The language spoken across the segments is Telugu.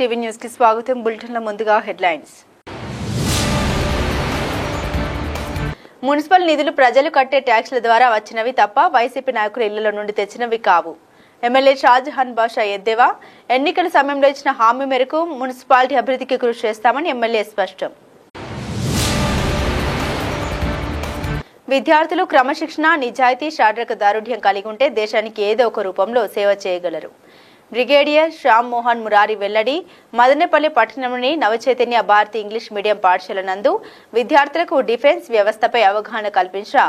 టీవీ న్యూస్ కి స్వాగతం. బులెటిన్ల ముందుగా హెడ్లైన్స్. మున్సిపల్ నిధులు ప్రజలు కట్టే ట్యాక్స్ల ద్వారా వచ్చినవి తప్ప వైసీపీ నాయకుల ఇళ్ల నుండి తెచ్చినవి కావు. ఎమ్మెల్యే షాజహాన్ బాషా ఎద్దేవా. ఎన్నికల సమయంలో ఇచ్చిన హామీ మేరకు మున్సిపాలిటీ అభివృద్ధికి కృషి చేస్తామని ఎమ్మెల్యే స్పష్టం. విద్యార్థులు క్రమశిక్షణ, నిజాయితీ, శారీరక దారుఢ్యం కలిగి ఉంటే దేశానికి ఏదో ఒక రూపంలో సేవ చేయగలరు. బ్రిగేడియర్ శ్యామ్ మోహన్ మురారి వెల్లడి. మదనపల్లి పట్టణంలోని నవచైతన్య భారతి ఇంగ్లీష్ మీడియం పాఠశాల నందు విద్యార్థులకు డిఫెన్స్ వ్యవస్థపై అవగాహన కల్పించిన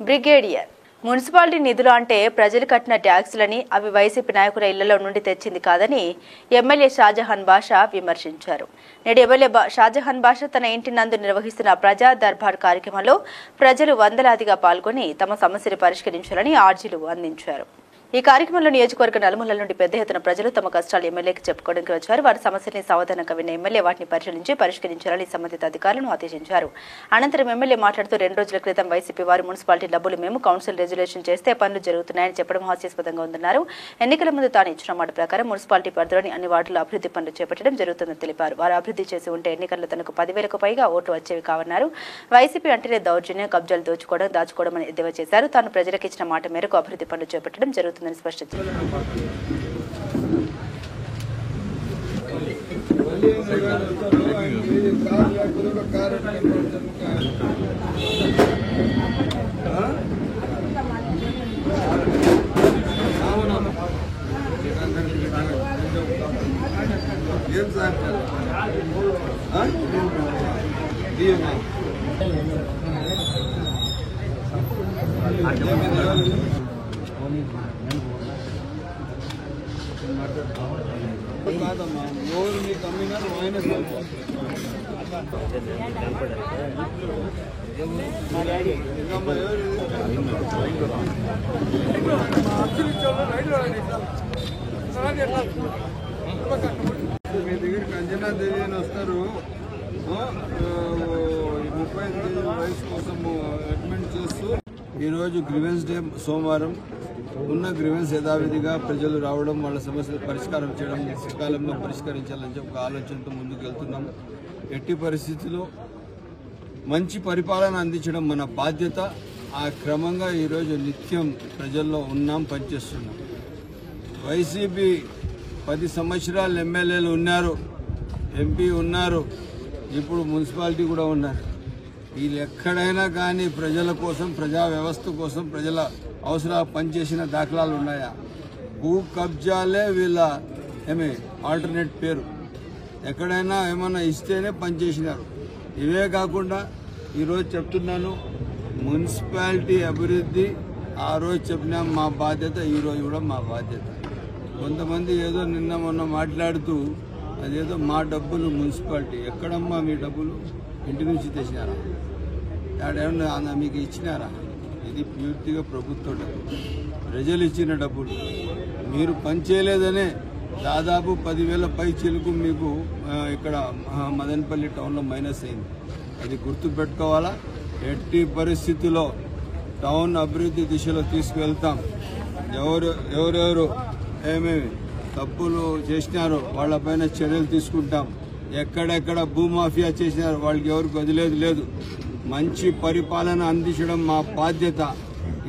బ్రిగేడియర్. మున్సిపాలిటీ నిధులు అంటే ప్రజలు కట్టిన ట్యాక్సులని, అవి వైసీపీ నాయకుల ఇళ్లలో నుండి తెచ్చింది కాదని ఎమ్మెల్యే షాజహాన్ బాషా విమర్శించారు. నేడు ఎమ్మెల్యే షాజహాన్ బాషా తన ఇంటి నందు నిర్వహిస్తున్న ప్రజా దర్బార్ కార్యక్రమంలో ప్రజలు వందలాదిగా పాల్గొని తమ సమస్యలు పరిష్కరించాలని ఆర్జీలు అందించారు. ఈ కార్యక్రమంలో నియోజకవర్గ నలుమూలల నుండి పెద్ద ఎత్తున ప్రజలు తమ కష్టాలు ఎమ్మెల్యేకి చెప్పుకోవడానికి వచ్చారు. వారి సమస్యల్ని సావధానంగా విన్న ఎమ్మెల్యే వాటిని పరిశీలించి పరిష్కరించాలని సంబంధిత అధికారులను ఆదేశించారు. అనంతరం ఎమ్మెల్యే మాట్లాడుతూ 2 రోజుల క్రితం వైసీపీ వారు మున్సిపాలిటీ డబ్బులు మేము కౌన్సిల్ రెజల్యూషన్ చేస్తే పనులు జరుగుతున్నాయని చెప్పడం హాస్యాస్పదంగా ఉందన్నారు. ఎన్నికల ముందు తాను ఇచ్చిన మాట ప్రకారం మున్సిపాలిటీ పరిధిలోని అన్ని వార్డుల్లో అభివృద్ధి పనులు చేపట్టడం జరుగుతుందని తెలిపారు. వారు అభివృద్ధి చేసి ఉంటే ఎన్నికల్లో తనకు 10,000కు పైగా ఓట్లు వచ్చేవి కావన్నారు. వైసీపీ అంటేనే దౌర్జన్యం, కబ్జాలు దాచుకోవడం అని ఎద్దేవా చేశారు. తాను ప్రజలకు ఇచ్చిన మాట మేరకు అభివృద్ధి పనులు చేపట్టడం జరుగుతుందని స్పష్టం. కాదమ్మా, ఎవరు మీకు అమ్మినారు ఆయన మీ దగ్గరికి అంజనాదేవి అని వస్తారు. 35 వయసు కోసం రికమెండ్ చేస్తూ ఈరోజు గ్రీవెన్స్ డే సోమవారం ఉన్న గ్రీవెన్స్ యథావిధిగా ప్రజలు రావడం, వాళ్ళ సమస్యలు పరిష్కారం చేయడం, సకాలంలో పరిష్కరించాలని చెప్పి ఒక ఆలోచనతో ముందుకు వెళ్తున్నాం. ఎట్టి పరిస్థితుల్లో మంచి పరిపాలన అందించడం మన బాధ్యత. ఆ క్రమంగా ఈరోజు నిత్యం ప్రజల్లో ఉన్నాం, పనిచేస్తున్నాం. వైసీపీ 10 సంవత్సరాలు ఎమ్మెల్యేలు ఉన్నారు, ఎంపీ ఉన్నారు, ఇప్పుడు మున్సిపాలిటీ కూడా ఉన్నారు. వీళ్ళు ఎక్కడైనా కానీ ప్రజల కోసం, ప్రజా వ్యవస్థ కోసం, ప్రజల అవసరాలు పనిచేసిన దాఖలాలు ఉన్నాయా? భూ కబ్జాలే వీళ్ళ ఆల్టర్నేట్ పేరు. ఎక్కడైనా ఏమన్నా ఇస్తేనే పనిచేసినారు. ఇవే కాకుండా ఈరోజు చెప్తున్నాను, మున్సిపాలిటీ అభివృద్ధి ఆ రోజు చెప్పినా మా బాధ్యత, ఈరోజు కూడా మా బాధ్యత. కొంతమంది ఏదో నిన్న మొన్న మాట్లాడుతూ అదేదో మా డబ్బులు మున్సిపాలిటీ. ఎక్కడమ్మా మీ డబ్బులు? ఇంటి నుంచి తెచ్చినారా? ఏమన్నా మీకు ఇచ్చినారా? ఇది పూర్తిగా ప్రభుత్వ డబ్బు, ప్రజలు ఇచ్చిన డబ్బులు. మీరు పనిచేయలేదనే దాదాపు 10,000 పై చిలుకు మీకు ఇక్కడ మదనపల్లి టౌన్లో మైనస్ అయింది. అది గుర్తుపెట్టుకోవాలా. ఎట్టి పరిస్థితుల్లో టౌన్ అభివృద్ధి దిశలో తీసుకువెళ్తాం. ఎవరెవరు ఏమేమి తప్పులు చేసినారో వాళ్ళపైన చర్యలు తీసుకుంటాం. ఎక్కడెక్కడ భూమాఫియా చేసినారో వాళ్ళకి ఎవరికి వదిలేదు లేదు. మంచి పరిపాలన అందించడం మా బాధ్యత.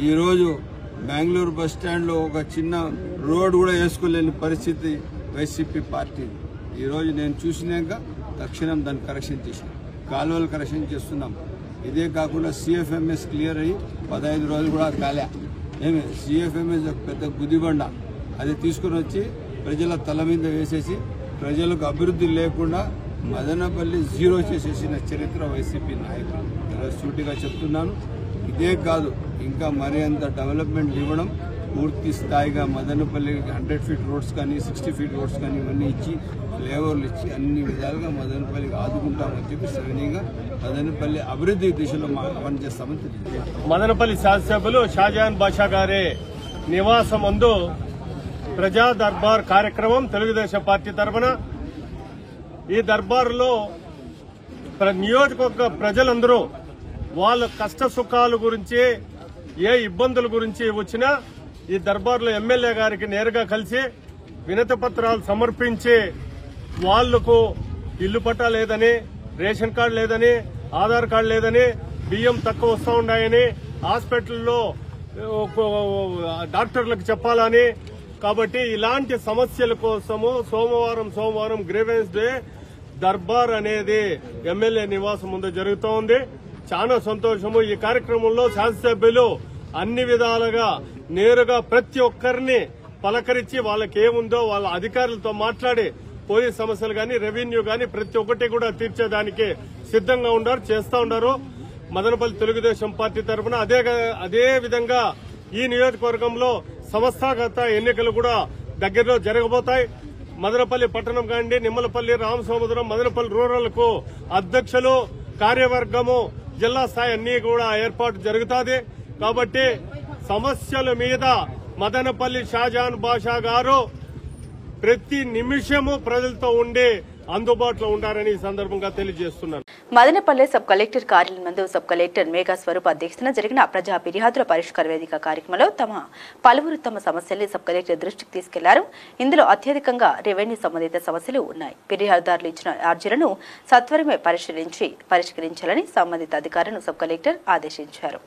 ఈరోజు బెంగళూరు బస్టాండ్లో ఒక చిన్న రోడ్ కూడా వేసుకోలేని పరిస్థితి వైసీపీ పార్టీ. ఈరోజు నేను చూసినాక తక్షణం దాన్ని కరెక్షన్ చేసినాం. కాలువలు కరెక్షన్ చేస్తున్నాం. ఇదే కాకుండా సిఎఫ్ఎంఎస్ క్లియర్ అయ్యి 15 రోజులు కూడా కాలే. సిఎఫ్ఎంఎస్ ఒక పెద్ద గుదిబండ, అది తీసుకుని వచ్చి ప్రజల తల మీద వేసేసి ప్రజలకు అభివృద్ధి లేకుండా మదనపల్లి జీరో చేసేసిన చరిత్ర వైసీపీ నాయకులు. ఈరోజు సూటిగా చెప్తున్నాను. ఇదే కాదు, ఇంకా మరీ అంత డెవలప్మెంట్ ఇవ్వడం, పూర్తి స్థాయిగా మదనపల్లి 100 ఫీట్ రోడ్స్ కానీ 60 ఫీట్ రోడ్స్ కానీ ఇవన్నీ ఇచ్చి, ఫ్లేవర్లు ఇచ్చి అన్ని విధాలుగా మదనపల్లికి ఆదుకుంటామని చెప్పి సవినీయంగా మదనపల్లి అభివృద్ధి దిశలో పనిచేస్తామని తెలియదు. మదనపల్లి శాసనసభ్యులు షాజహాన్ బాషా గారి నివాసం ముందు ప్రజా దర్బార్ కార్యక్రమం తెలుగుదేశం పార్టీ తరఫున. ఈ దర్బారులో నియోజకవర్గ ప్రజలందరూ వాళ్ళ కష్ట సుఖాల గురించి, ఏ ఇబ్బందుల గురించి వచ్చినా ఈ దర్బార్లో ఎమ్మెల్యే గారికి నేరుగా కలిసి వినతి పత్రాలు సమర్పించి వాళ్లకు ఇల్లు పట్టా లేదని, రేషన్ కార్డు లేదని, ఆధార్ కార్డు లేదని, బియ్యం తక్కువ వస్తూ ఉన్నాయని, హాస్పిటల్లో డాక్టర్లకు చెప్పాలని. కాబట్టి ఇలాంటి సమస్యల కోసము సోమవారం గ్రీవెన్స్ డే దర్బార్ అనేది ఎమ్మెల్యే నివాసం ముందు జరుగుతూ ఉంది. చాలా సంతోషము. ఈ కార్యక్రమంలో శాసనసభ్యులు అన్ని విధాలుగా నేరుగా ప్రతి ఒక్కరిని పలకరించి వాళ్ళకి ఏముందో వాళ్ళ అధికారులతో మాట్లాడి పోలీస్ సమస్యలు గాని, రెవెన్యూ గాని ప్రతి ఒక్కటి కూడా తీర్చేదానికి సిద్దంగా చేస్తా ఉన్నారు. మదనపల్లి తెలుగుదేశం పార్టీ తరఫున అదే విధంగా ఈ నియోజకవర్గంలో సంస్థాగత ఎన్నికలు కూడా దగ్గరలో జరగబోతాయి. మదనపల్లి పట్టణం కాండి, నిమ్మలపల్లి, రామసముద్రం, మదనపల్లి రూరల్ కు అధ్యక్షులు, కార్యవర్గము, జిల్లా స్థాయి అన్ని కూడా ఏర్పాటు జరుగుతుంది. కాబట్టి సమస్యల మీద మదనపల్లి షాజహాన్ బాషా గారు ప్రతి నిమిషము ప్రజలతో ఉండి అందుబాటులో ఉండాలని ఈ సందర్భంగా తెలియజేస్తున్నాను. మదనపల్లె సబ్ కలెక్టర్ కార్యాలయం నందు సబ్ కలెక్టర్ మేఘా స్వరూప్ అధ్యక్షతన జరిగిన ప్రజా ఫిర్యాదుల పరిష్కార వేదిక కార్యక్రమంలో పలువురు తమ సమస్యల్ని సబ్ కలెక్టర్ దృష్టికి తీసుకెళ్లారు. ఇందులో అత్యధికంగా రెవెన్యూ సంబంధిత సమస్యలు ఉన్నాయి. ఫిర్యాదుదారులు ఇచ్చిన అర్జీలను సత్వరమే పరిష్కరించాలని సంబంధిత అధికారులను సబ్ కలెక్టర్ ఆదేశించారు.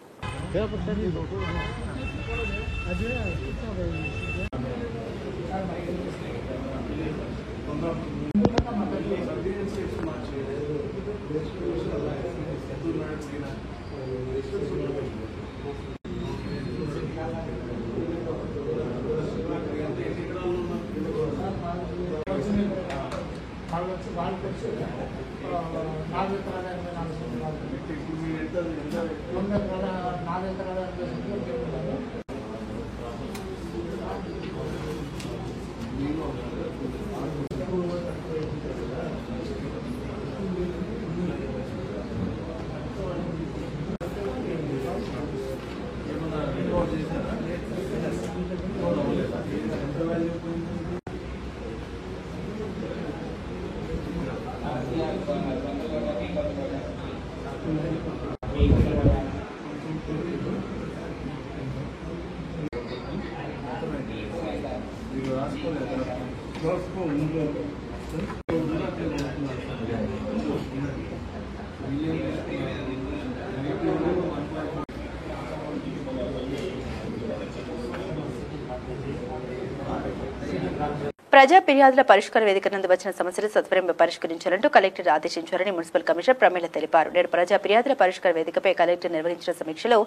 ప్రజా ఫిర్యాదుల పరిష్కార వేదిక నందు వచ్చిన సమస్యలు సత్వరం పరిష్కరించాలంటూ కలెక్టర్ ఆదేశించారని మున్సిపల్ కమిషనర్ ప్రమీల తెలిపారు. నేడు ప్రజా ఫిర్యాదుల పరిష్కార వేదికపై కలెక్టర్ నిర్వహించిన సమీక్షలో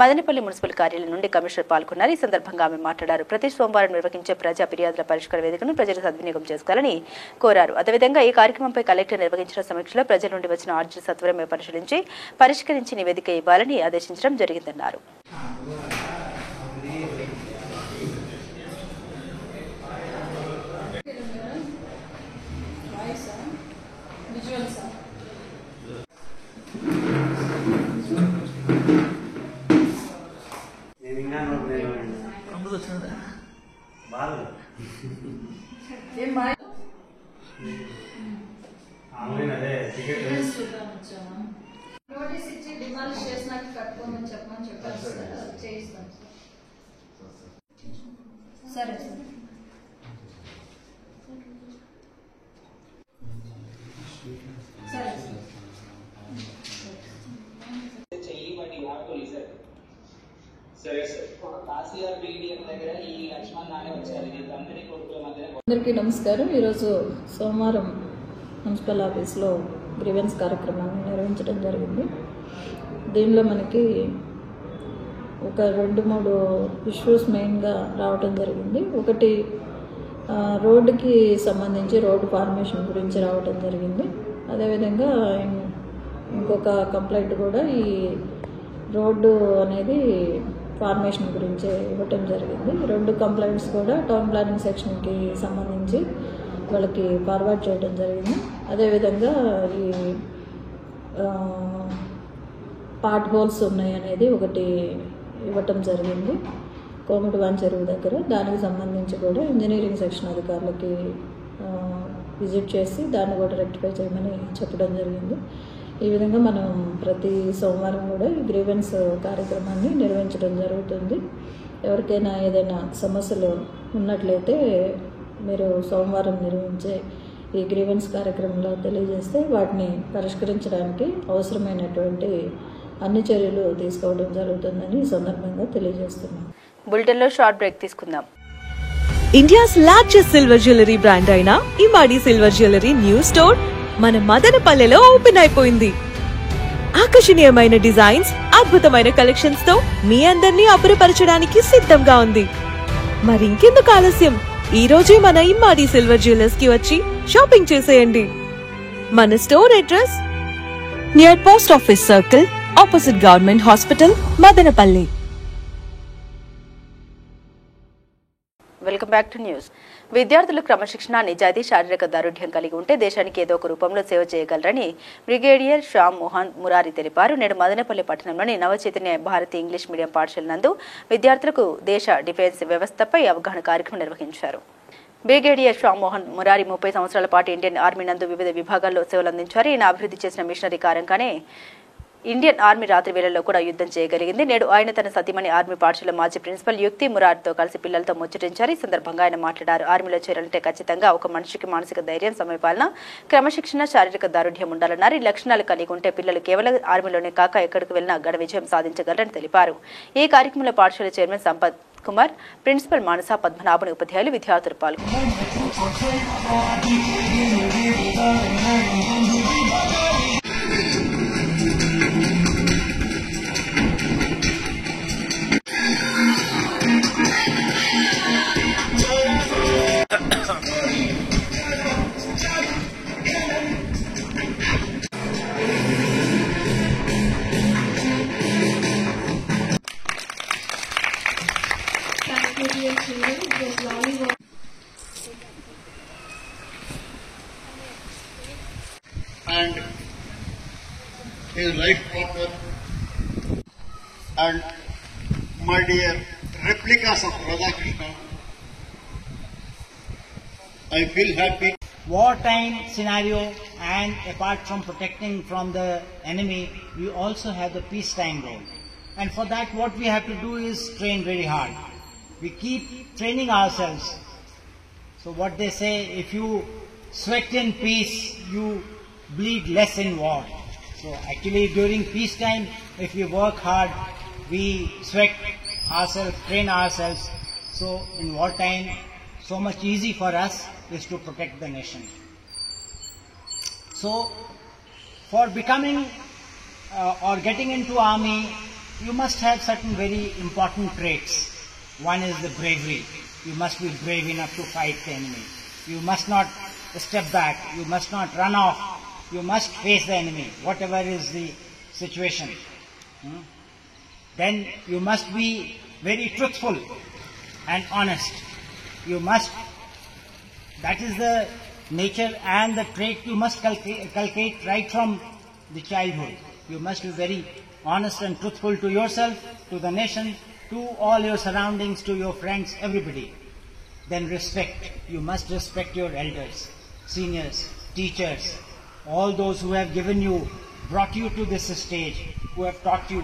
మదనపల్లి మున్సిపల్ కార్యాలయం నుండి కమిషనర్ పాల్గొన్నారు. ఈ సందర్భంగా ఆమె మాట్లాడారు. ప్రతి సోమవారం నిర్వహించే ప్రజా ఫిర్యాదుల పరిష్కార వేదికను ప్రజలు సద్వినియోగం చేసుకోవాలని కోరారు. అదేవిధంగా ఈ కార్యక్రమంపై కలెక్టర్ నిర్వహించిన సమీక్షలో ప్రజల నుండి వచ్చిన అర్జీలు సత్వరమే పరిష్కరించి నివేదిక ఇవ్వాలని ఆదేశించడం జరిగిందన్నారు. నోటీస్ ఇచ్చి డిమాలిష్ చేసినాక కట్టుకోమని చెప్పమని చెప్పారు. చేయిస్తాం సరే సార్. సరే అందరికీ నమస్కారం. ఈరోజు సోమవారం మున్సిపల్ ఆఫీస్లో గ్రీవెన్స్ కార్యక్రమాన్ని నిర్వహించడం జరిగింది. దీనిలో మనకి ఒక 2-3 ఇష్యూస్ మెయిన్గా రావడం జరిగింది. ఒకటి రోడ్డుకి సంబంధించి రోడ్డు ఫార్మేషన్ గురించి రావడం జరిగింది. అదేవిధంగా ఇంకొక కంప్లైంట్ కూడా ఈ రోడ్డు అనేది ఫార్మేషన్ గురించి ఇవ్వటం జరిగింది. 2 కంప్లైంట్స్ కూడా టౌన్ ప్లానింగ్ సెక్షన్కి సంబంధించి వాళ్ళకి ఫార్వర్డ్ చేయడం జరిగింది. అదేవిధంగా ఈ పార్ట్ హోల్స్ ఉన్నాయి అనేది ఒకటి ఇవ్వటం జరిగింది కోమటివాన్ చెరువు దగ్గర. దానికి సంబంధించి కూడా ఇంజనీరింగ్ సెక్షన్ అధికారులకి విజిట్ చేసి దాన్ని కూడా రెక్టిఫై చేయమని చెప్పడం జరిగింది. ఈ విధంగా మనం ప్రతి సోమవారం కూడా ఈ గ్రీవెన్స్ కార్యక్రమాన్ని నిర్వహించడం జరుగుతుంది. ఎవరికైనా ఏదైనా సమస్యలు ఉన్నట్లయితే మీరు సోమవారం నిర్వహించే ఈ గ్రీవెన్స్ కార్యక్రమంలో తెలియజేస్తే వాటిని పరిష్కరించడానికి అవసరమైనటువంటి అన్ని చర్యలు తీసుకోవడం జరుగుతుందని ఈ సందర్భంగా తెలియజేస్తున్నాం. బులెటిన్లో షార్ట్ బ్రేక్ తీసుకుందాం. India's largest silver jewellery brand అయిన ఇమాడి సిల్వర్ జ్యువెలరీ న్యూ స్టోర్ మన మదనపల్లెలో ఓపెన్ అయిపోయింది. ఆకర్షణీయమైన డిజైన్స్, అద్భుతమైన కలెక్షన్స్ తో మీ అందరినీ అబ్బురపరచడానికి సిద్ధంగా ఉంది. మరింకెందుకు ఆలస్యం, ఈ రోజే మన ఇమ్మాడి సిల్వర్ జ్యువెలర్స్ కి వచ్చి షాపింగ్ చేసేయండి. మన store address near post office circle, opposite government hospital, Madanapalle. Welcome back to news. విద్యార్థులు క్రమశిక్షణ, నిజాయితీ, శారీరక దారుఢ్యం కలిగి ఉంటే దేశానికి ఏదో ఒక రూపంలో సేవ చేయగలరని బ్రిగేడియర్ శ్యామ్ మోహన్ మురారి తెలిపారు. నేడు మదనపల్లి పట్టణంలోని నవచైతన్య భారతి ఇంగ్లీష్ మీడియం పాఠశాల నందు విద్యార్థులకు దేశ డిఫెన్స్ వ్యవస్థపై అవగాహన కార్యక్రమం నిర్వహించారు. బ్రిగేడియర్ శ్యామ్ మోహన్ మురారి 30 సంవత్సరాల పాటు ఇండియన్ ఆర్మీ నందు వివిధ విభాగాల్లో సేవలందించారు. ఈయన అభివృద్ధి చేసిన మిషనరీ కారణంగానే ఇండియన్ ఆర్మీ రాత్రి వేళల్లో కూడా యుద్ధం చేయగలిగింది. నేడు ఆయన తన సతీమణి ఆర్మీ పాఠశాల మాజీ ప్రిన్సిపల్ యుక్తి మురారితో కలిసి పిల్లలతో ముచ్చటించారు. ఈ సందర్భంగా ఆయన మాట్లాడారు. ఆర్మీలో చేరాలంటే ఖచ్చితంగా ఒక మనిషికి మానసిక ధైర్యం, సమయపాలన, క్రమశిక్షణ, శారీరక దారుఢ్యం ఉండాలన్నారు. ఈ లక్షణాలు కలిగి ఉంటే పిల్లలు కేవలం ఆర్మీలోనే కాక ఎక్కడికి వెళ్లినా ఘన విజయం సాధించగలరని తెలిపారు. ఈ కార్యక్రమంలో పాఠశాల చైర్మన్ సంపత్ కుమార్, ప్రిన్సిపల్ మానస పద్మనాభన్, ఉపాధ్యాయులు, విద్యార్థులు పాల్గొన్నారు. And his life partner and my dear replicas of Radhakrishna. I feel happy. Wartime scenario, and apart from protecting from the enemy, we also have the peacetime role. And for that what we have to do is train very hard. We keep training ourselves. So what they say, if you sweat in peace, you bleed less in war. So actually during peacetime, if we work hard, we sweat ourselves, train ourselves. So in wartime, so much easy for us is to protect the nation. So for becoming or getting into army, you must have certain very important traits. One is the bravery. You must be brave enough to fight the enemy. You must not step back. You must not run off. You must face the enemy, whatever is the situation. Then you must be very truthful and honest. You must, that is the nature and the trait you must cultivate right from the childhood. You must be very honest and truthful to yourself, to the nation, to all your surroundings, to your friends, everybody. Then respect. You must respect your elders, seniors, teachers, all those who have given you, brought you to this stage, who have taught you,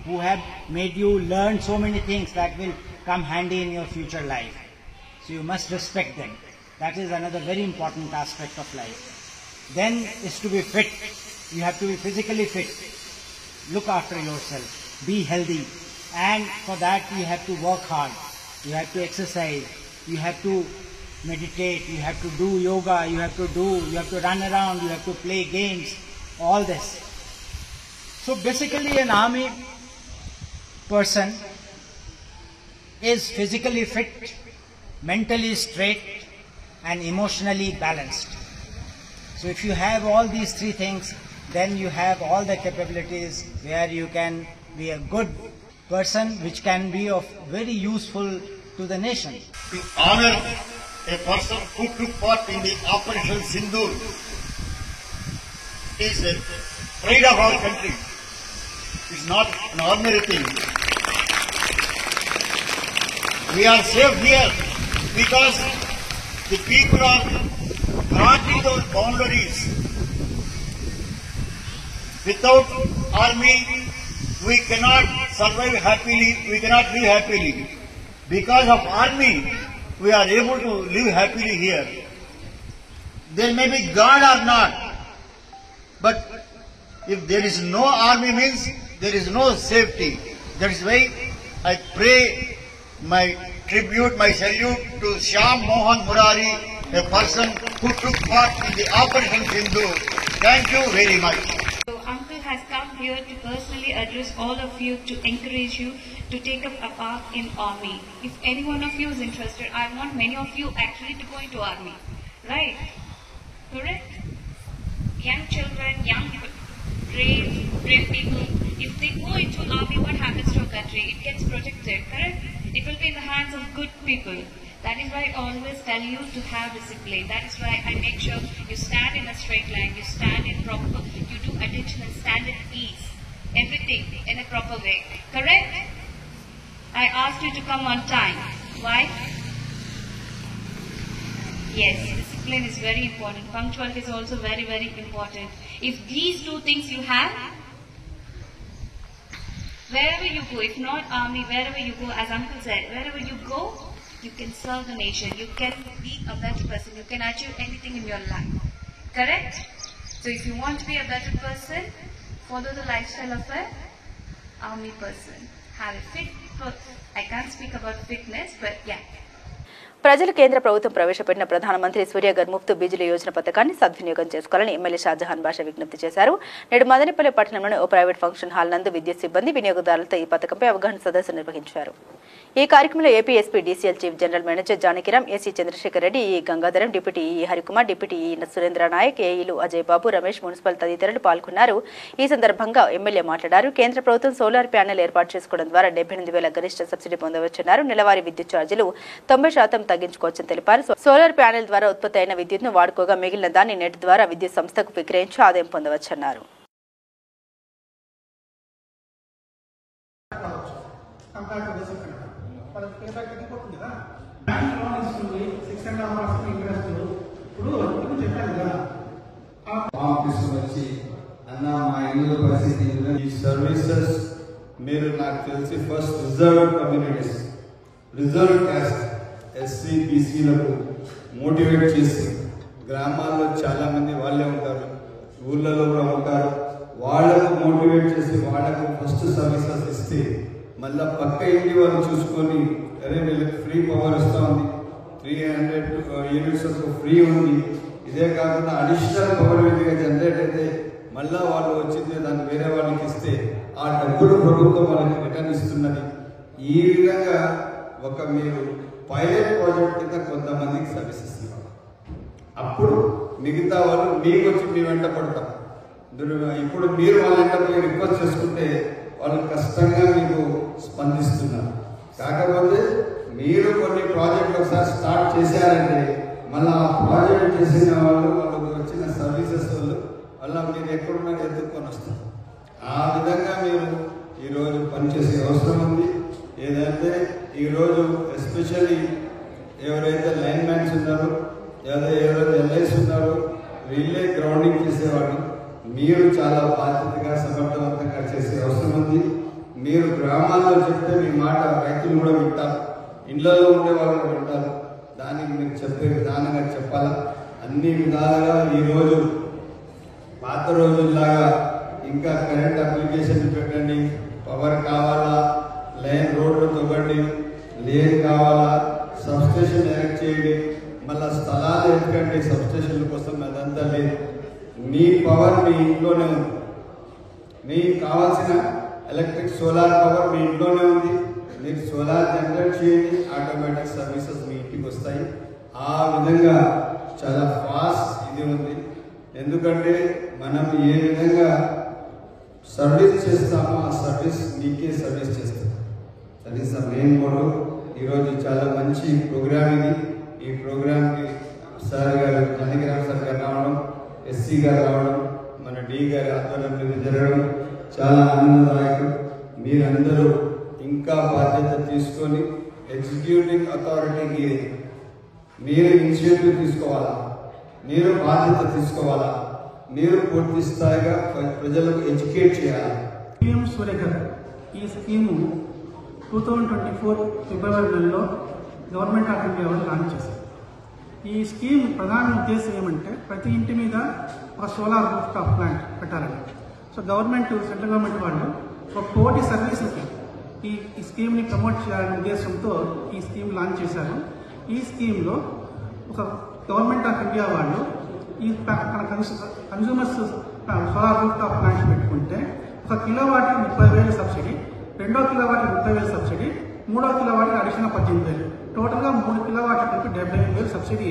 who have made you learn so many things that will come handy in your future life. So you must respect them. That is another very important aspect of life. Then is to be fit. You have to be physically fit. Look after yourself. Be healthy. And for that you have to work hard. You have to exercise. You have to meditate. You have to do yoga. You have to run around. You have to play games. All this. So basically an army person is physically fit, mentally straight, and emotionally balanced. So if you have all these three things, then you have all the capabilities where you can be a good person which can be of very useful to the nation. To honor a person who took part in the Operation Sindoor is a pride of our country. It's not an ordinary thing. We are safe here because the people are guarding those boundaries. Without army, we cannot survive happily, we cannot live happily. Because of army, we are able to live happily here. there may be God or not. But if there is no army means there is no safety. That is why I pray my tribute, my salute to Shyam Mohan Murari, a person who took part in the Operation Sindhu. Thank you very much. So Uncle has come here to personally address all of you, to encourage you to take up a part in army. If any one of you is interested, I want many of you actually to go into army. Right? Correct? Young children, young brave people, if they go into army, what happens to a country? It gets protected, correct? It will be in the hands of good people. That is why I always tell you to have discipline. That is why I make sure you stand in a straight line, you stand in proper, you do attention and stand at ease. Everything in a proper way. Correct? I asked you to come on time. Why? Yes, discipline is very important. Punctuality is also very, very important. If these two things you have, wherever you go, if not army, wherever you go, as Uncle said, wherever you go, you can serve the nation. You can be a better person. You can achieve anything in your life. Correct? So if you want to be a better person, follow the lifestyle of an army person. Have a fit. I can't speak about fitness, but yeah. ప్రజలు కేంద్ర ప్రభుత్వం ప్రవేశపెట్టిన ప్రధానమంత్రి సూర్యఘర్ ముఫ్త్ బిజిలీ యోజన పథకాన్ని సద్వినియోగం చేసుకోవాలని ఎమ్మెల్యే షాజహాన్ బాషా విజ్ఞప్తి చేశారు. నేడు మదనపల్లి పట్టణంలోని ఓ ప్రైవేట్ ఫంక్షన్ హాల్ నందు విద్యుత్ సిబ్బంది వినియోగదారులతో ఈ పథకంపై అవగాహన సదస్సు నిర్వహించారు. ఈ కార్యక్రమంలో AP SP DCL chief general manager Janakiram, AC Chandrasekhar Reddy, E Gangadharam, deputy E Harikumar, deputy E Surendra Naik, ఏఈలు అజయ్ బాబు, రమేష్, మున్సిపల్ తదితరులు పాల్గొన్నారు. ఈ సందర్భంగా ఎమ్మెల్యే మాట్లాడారు. కేంద్ర ప్రభుత్వం సోలార్ ప్యానెల్ ఏర్పాటు చేసుకోవడం ద్వారా 78,000 గరిష్ట సబ్సిడీ పొందవచ్చన్నారు. నెలవారీ విద్యుత్ ఛార్జీలు 90% తగ్గించుకోవచ్చని తెలిపారు. సోలార్ ప్యానెల్ ద్వారా ఉత్పత్తి అయిన విద్యుత్ను వాడుకోగా మిగిలిన దాన్ని నెట్ ద్వారా విద్యుత్ సంస్థకు విక్రయించి ఆదాయం పొందవచ్చన్నారు. ఈ సర్వీసెస్ మీరు నాకు తెలిసి first reserved communities, reserved caste, SC బీసీలకు మోటివేట్ చేసి, గ్రామాల్లో చాలా మంది వాళ్ళే ఉంటారు, ఊళ్ళలో కూడా ఉంటారు, వాళ్ళకు మోటివేట్ చేసి వాళ్ళకు ఫస్ట్ సర్వీసెస్ ఇస్తే మళ్ళీ పక్క ఇంటి వాళ్ళు చూసుకొని అరే వీళ్ళకి ఫ్రీ పవర్ వస్తూ ఉంది, 300 యూనిట్స్ ఫ్రీ ఉంది, ఇదే కాకుండా అడిషనల్ పవర్ వీటిగా జనరేట్ అయితే మళ్ళా వాళ్ళు వచ్చింది దాన్ని వేరే వాళ్ళకి ఇస్తే ఆ డబ్బులు ప్రభుత్వం వాళ్ళకి రిటర్న్ ఇస్తున్నది. ఈ విధంగా ఒక మీరు పైలట్ ప్రాజెక్ట్ కింద కొంతమందికి సర్వీసెస్ ఇవ్వాలి. అప్పుడు మిగతా వాళ్ళు మీకు వచ్చి మీ వెంట పడతాం. ఇప్పుడు మీరు వాళ్ళ వెంట పోయి రిక్వెస్ట్ చేసుకుంటే వాళ్ళు కష్టంగా మీకు స్పందిస్తున్నారు. కాకపోతే మీరు కొన్ని ప్రాజెక్టులు ఒకసారి స్టార్ట్ చేశారంటే మళ్ళీ ఆ ప్రాజెక్ట్ చేసిన వాళ్ళకు వచ్చిన సర్వీసెస్ వల్ల మీరు ఎక్కడున్నా ఎత్తుక్కొని వస్తారు. ఆ విధంగా మీరు ఈరోజు పనిచేసే అవసరం ఉంది. ఏదంటే ఈరోజు ఎస్పెషల్లీ ఎవరైతే లైన్ మ్యాన్స్ ఉన్నారో, ఎవరైతే ఎల్ఐస్ ఉన్నారో వీళ్ళే గ్రౌండింగ్ చేసేవాళ్ళు. మీరు చాలా బాధ్యతగా సమర్థవంతంగా చేసే అవసరం ఉంది. మీరు గ్రామాల్లో చెప్తే మీ మాట రైతులు కూడా వింటారు, ఇళ్లలో ఉండే వాళ్ళు కూడా వింటారు. దానికి మీరు చెప్పే విధానంగా చెప్పాలా. అన్ని విధాలుగా ఈరోజు పాత రోజుల్లాగా ఇంకా కరెంట్ అప్లికేషన్ పెట్టండి, పవర్ కావాలా, లైన్ రోడ్లు తవ్వండి, లేన్ కావాలా, సబ్స్టేషన్ ఎరెక్ట్ చేయండి, మళ్ళీ స్థలాలు ఎక్కడండి సబ్స్టేషన్ల కోసం, అదంతా లేదు. మీ పవర్ మీ ఇంట్లోనే ఉంది. మీకు కావాల్సిన ఎలక్ట్రిక్ సోలార్ పవర్ మీ ఇంట్లోనే ఉంది. మీరు సోలార్ జనరేట్ చేయండి, ఆటోమేటిక్ సర్వీసెస్ మీ ఇంటికి వస్తాయి. ఆ విధంగా చాలా ఫాస్ట్ ఇది ఉంది. ఎందుకంటే మనం ఏ విధంగా సర్వీస్ చేస్తామో ఆ సర్వీస్ మీకే సర్వీస్ చేస్తాం. That is the main motto. ఈరోజు చాలా మంచి ప్రోగ్రామ్ ఇది. ఈ ప్రోగ్రామ్కి సార్ గారు, జానకిరామ్ సార్ గారు రావడం, ఎస్సీ గారు రావడం, మన డి గారి ఆధ్వర్యంలో జరగడం చాలా ఆనందదాయకం. మీరందరూ ఇంకా బాధ్యత తీసుకొని ఎగ్జిక్యూటివ్ అథారిటీకి మీరు ఇనిషియేటివ్ తీసుకోవాలా, మీరు బాధ్యత తీసుకోవాలా, మీరు పూర్తి స్థాయిగా ప్రజలకు ఎడ్యుకేట్ చేయాలి. PM సూర్యఘర్ ఈ స్కీము 2024 ఫిబ్రవరి నెలలో గవర్నమెంట్ ఆఫ్ ఇండియా వాళ్ళు లాంచ్ చేశారు. ఈ స్కీమ్ ప్రధాన ఉద్దేశం ఏమంటే ప్రతి ఇంటి మీద ఒక సోలార్ రూఫ్టాప్ ప్లాంట్ పెట్టాలని. సో గవర్నమెంట్, సెంట్రల్ గవర్నమెంట్ వాళ్ళు ఒక 1 కోటి సర్వీసులకి ఈ స్కీమ్ని ప్రమోట్ చేయాలనే ఉద్దేశంతో ఈ స్కీమ్ లాంచ్ చేశారు. ఈ స్కీమ్లో ఒక గవర్నమెంట్ ఆఫ్ ఇండియా వాళ్ళు ఈ కన్స్యూమర్స్ సోలార్ రూఫ్టాప్ ప్లాంట్స్ పెట్టుకుంటే 1 కిలోవాట్ 30,000 సబ్సిడీ, 2వ కిలోవాట్ 30,000 సబ్సిడీ, 3వ కిలోవాట్ అడిషనల్ 18,000, టోటల్గా 3 కిలోవాట్ కలిపి 75,000 సబ్సిడీ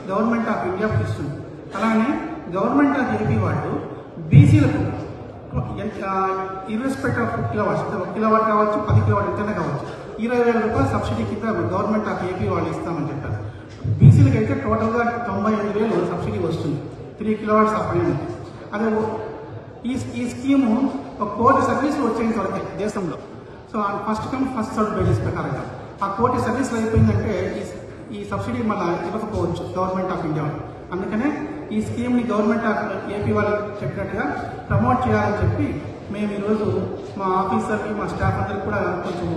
గవర్నమెంట్ ఆఫ్ ఇండియా ఇస్తుంది. అలానే గవర్నమెంట్ ఆఫ్ ఏపీ వాళ్ళు బీసీలకు ఇర్రెస్పెక్ట్ ఆఫ్ కిలోవాట్స్, 1 కిలోవాట్ కావచ్చు, 10 కిలోవాట్ ఎంతైనా కావచ్చు, 20,000 రూపాయలు సబ్సిడీ కింద గవర్నమెంట్ ఆఫ్ ఏపీ వాళ్ళు ఇస్తామని చెప్పారు. బీసీలకు అయితే టోటల్గా 98,000 సబ్సిడీ వస్తుంది 3 కిలోవాట్స్ ఆఫ్ పైన. అదే ఈ స్కీము 1 కోటి సర్వీసులు వచ్చేంత వరకే దేశంలో. So first come first serve basis ప్రకారంగా 1 కోటి సర్వీసులు అయిపోయిందంటే ఈ సబ్సిడీ మళ్ళీ ఇవ్వకపోవచ్చు గవర్నమెంట్ ఆఫ్ ఇండియా. అందుకనే ఈ స్కీమ్ని గవర్నమెంట్ ఆఫ్ ఏపీ వాళ్ళు చెప్పినట్టుగా ప్రమోట్ చేయాలని చెప్పి మేము ఈరోజు మా ఆఫీసర్కి, మా స్టాఫ్ అందరికి కూడా కొంచెం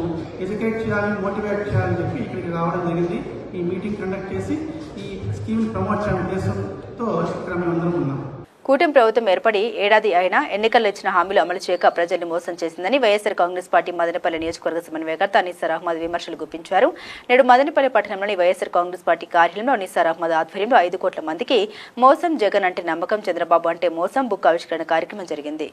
ఎడ్యుకేట్ చేయాలని, మోటివేట్ చేయాలని చెప్పి ఇక్కడికి రావడం జరిగింది. ఈ మీటింగ్ కండక్ట్ చేసి ఈ స్కీమ్ని ప్రమోట్ చేయాలనే ఉద్దేశంతో ఇక్కడ మేము అందరం ఉన్నాం. కూటమి ప్రభుత్వం ఏర్పడి ఏడాది అయినా ఎన్నికల్లో ఇచ్చిన హామీలు అమలు చేయక ప్రజల్ని మోసం చేసిందని వైఎస్ఆర్ కాంగ్రెస్ పార్టీ మదనపల్లి నియోజకవర్గ సమన్వయకర్త నిస్సార్ అహ్మద్ విమర్శలు గుప్పించారు. నేడు మదనపల్లి పట్టణంలోని వైఎస్ఆర్ కాంగ్రెస్ పార్టీ కార్యాలయంలో నిస్సార్ అహ్మద్ ఆధ్వర్యంలో 5 కోట్ల మందికి మోసం, జగన్ అంటే నమ్మకం, చంద్రబాబు అంటే మోసం బుక్ ఆవిష్కరణ కార్యక్రమం జరిగింది.